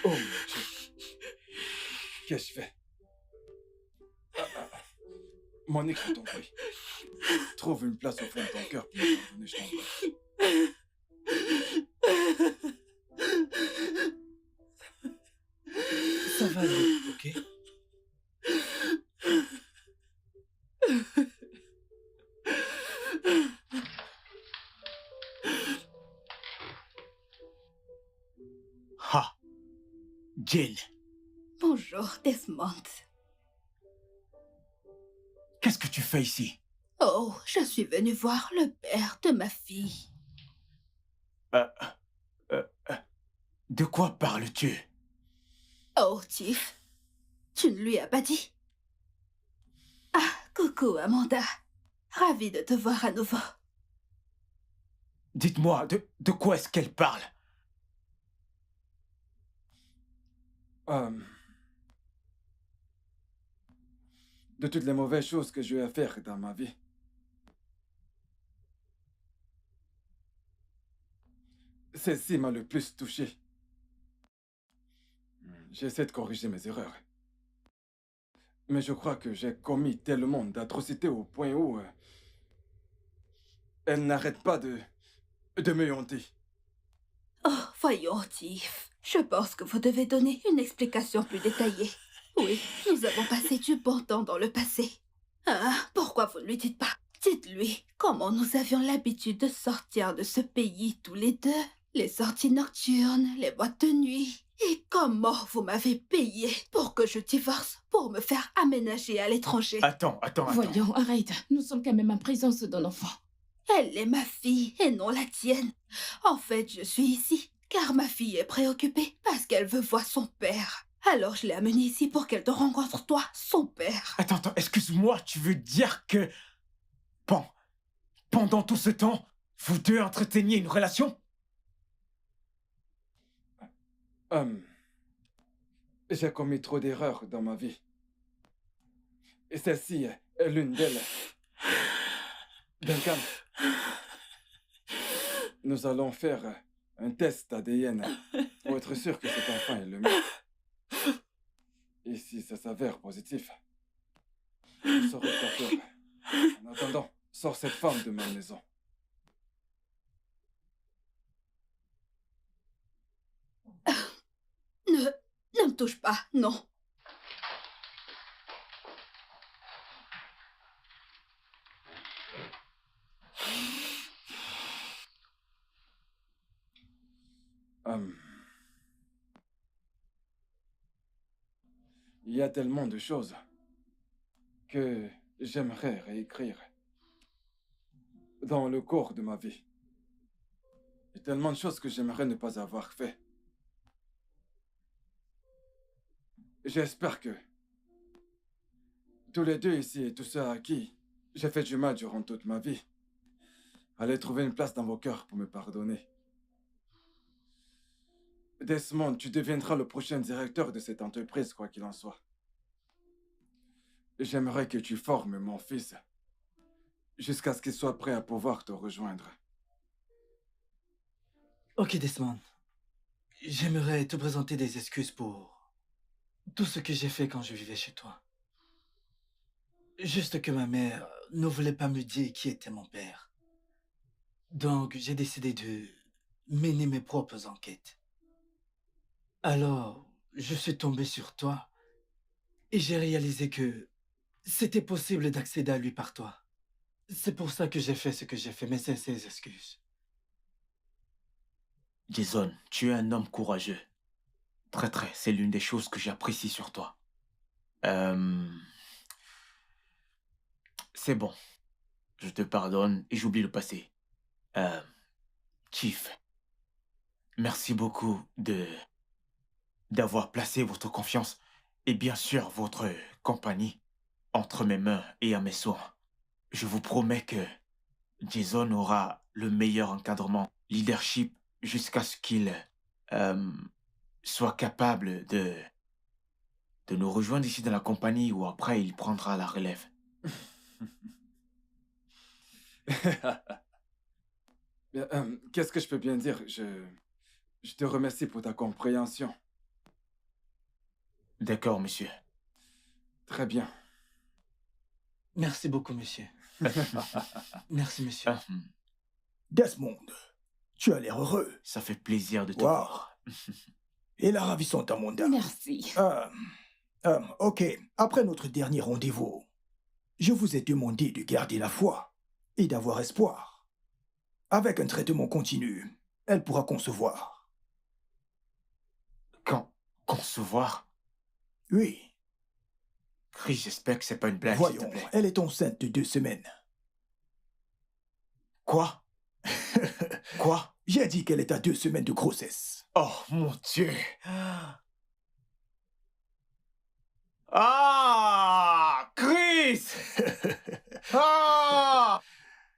Oh mon Dieu. Qu'est-ce que je fais? Monique, je t'en prie. Trouve une place au fond de ton cœur pour me pardonner, je t'en prie. Ça va aller, ok? Ha! Jane, Bonjour, Desmond. qu'est-ce que tu fais ici? Oh, je suis venue voir le père de ma fille. Euh, de quoi parles-tu? Oh, Tiff, tu ne lui as pas dit? Ah, coucou, Amanda. Ravie de te voir à nouveau. Dites-moi, de quoi est-ce qu'elle parle? De toutes les mauvaises choses que j'ai eu à faire dans ma vie. Celle-ci m'a le plus touché. J'essaie de corriger mes erreurs. Mais je crois que j'ai commis tellement d'atrocités au point où elle n'arrête pas de me honter. Oh, voyons, Tiff. Je pense que vous devez donner une explication plus détaillée. Oui, nous avons passé du bon temps dans le passé. Ah, pourquoi vous ne lui dites pas? Dites-lui comment nous avions l'habitude de sortir de ce pays tous les deux. Les sorties nocturnes, les boîtes de nuit. Et comment vous m'avez payé pour que je divorce, pour me faire aménager à l'étranger. Attends. Voyons, arrête. Nous sommes quand même en présence d'un enfant. Elle est ma fille et non la tienne. En fait, je suis ici car ma fille est préoccupée parce qu'elle veut voir son père. Alors je l'ai amenée ici pour qu'elle te rencontre toi, son père. Attends, excuse-moi, tu veux dire que... Bon, pendant tout ce temps, vous deux entreteniez une relation? J'ai commis trop d'erreurs dans ma vie. Et celle-ci est l'une d'elles. Duncan, nous allons faire un test ADN pour être sûr que cet enfant est le mien. Et si ça s'avère positif, je saurai quoi faire. En attendant, sors cette femme de ma maison. Ne me touche pas, non. Il y a tellement de choses que j'aimerais réécrire dans le cours de ma vie. Il y a tellement de choses que j'aimerais ne pas avoir fait. J'espère que tous les deux ici et tous ceux à qui j'ai fait du mal durant toute ma vie allaient trouver une place dans vos cœurs pour me pardonner. Desmond, tu deviendras le prochain directeur de cette entreprise, quoi qu'il en soit. J'aimerais que tu formes mon fils jusqu'à ce qu'il soit prêt à pouvoir te rejoindre. Ok, Desmond. J'aimerais te présenter des excuses pour tout ce que j'ai fait quand je vivais chez toi. Juste que ma mère ne voulait pas me dire qui était mon père. Donc, j'ai décidé de mener mes propres enquêtes. Alors, je suis tombé sur toi et j'ai réalisé que c'était possible d'accéder à lui par toi. C'est pour ça que j'ai fait ce que j'ai fait, mes sincères excuses. Jason, tu es un homme courageux. Très, c'est l'une des choses que j'apprécie sur toi. C'est bon. Je te pardonne et j'oublie le passé. Chief, merci beaucoup d'avoir placé votre confiance et bien sûr votre compagnie entre mes mains et à mes soins. Je vous promets que Jason aura le meilleur encadrement, leadership, jusqu'à ce qu'il soit capable de nous rejoindre ici dans la compagnie ou après il prendra la relève. Bien, qu'est-ce que je peux bien dire? Je te remercie pour ta compréhension. D'accord, monsieur. Très bien. Merci beaucoup, monsieur. Merci, monsieur. Desmond, tu as l'air heureux. Ça fait plaisir de te Wow. voir. Et la ravissante Amanda. Merci. Ok, après notre dernier rendez-vous, je vous ai demandé de garder la foi et d'avoir espoir. Avec un traitement continu, elle pourra concevoir. Concevoir? Oui. Chris, j'espère que c'est pas une blague, s'il te Voyons, plaît. elle est enceinte de 2 semaines. Quoi? Quoi? J'ai dit qu'elle est à 2 semaines de grossesse. Oh, mon Dieu. Ah! Chris! Ah!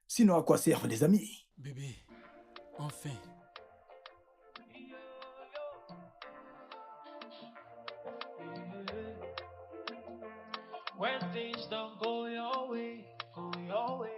Sinon, à quoi servent les amis? Bébé, enfin. When things don't go your way, go your way.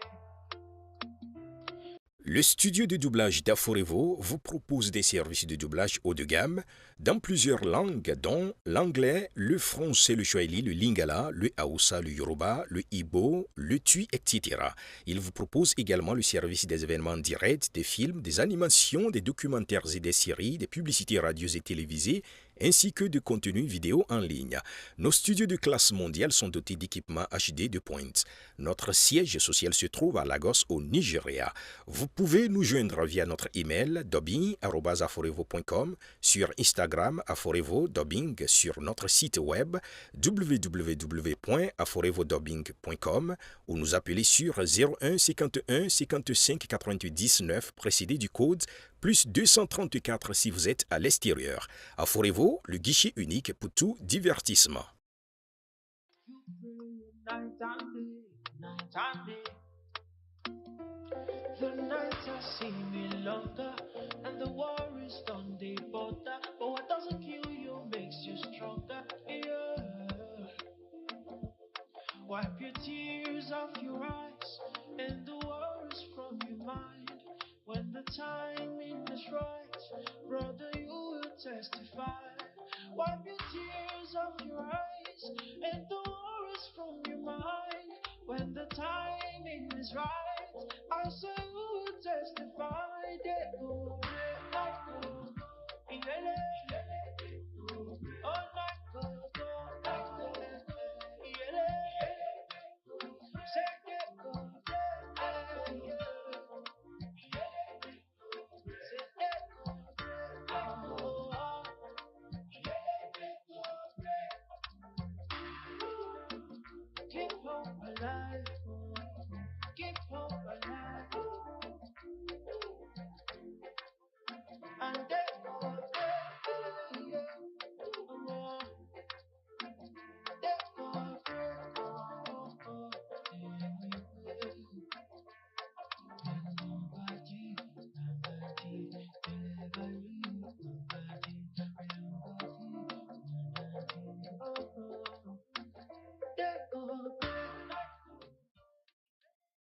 Le studio de doublage d'Aforevo vous propose des services de doublage haut de gamme dans plusieurs langues, dont l'anglais, le français, le swahili, le lingala, le hausa, le yoruba, le igbo, le tui, etc. Il vous propose également le service des événements directs, des films, des animations, des documentaires et des séries, des publicités radio et télévisées, ainsi que de contenus vidéo en ligne. Nos studios de classe mondiale sont dotés d'équipements HD de pointe. Notre siège social se trouve à Lagos, au Nigeria. Vous pouvez nous joindre via notre email dubbing@aforevo.com, sur Instagram Aforevo Dubbing, sur notre site web www.aforevodubbing.com ou nous appeler sur 01 51 55 88 19 précédé du code plus 234 si vous êtes à l'extérieur. Aforevo, le guichet unique pour tout divertissement. The nights are seeming longer, and the war is on the border. But what doesn't kill you makes you stronger. Yeah. Wipe your tears off your eyes, and the worries from your mind. When the timing is right, brother, you will testify. Wipe your tears off your eyes, and the worries from your mind. When the timing is right, I say you will testify. That go, that go,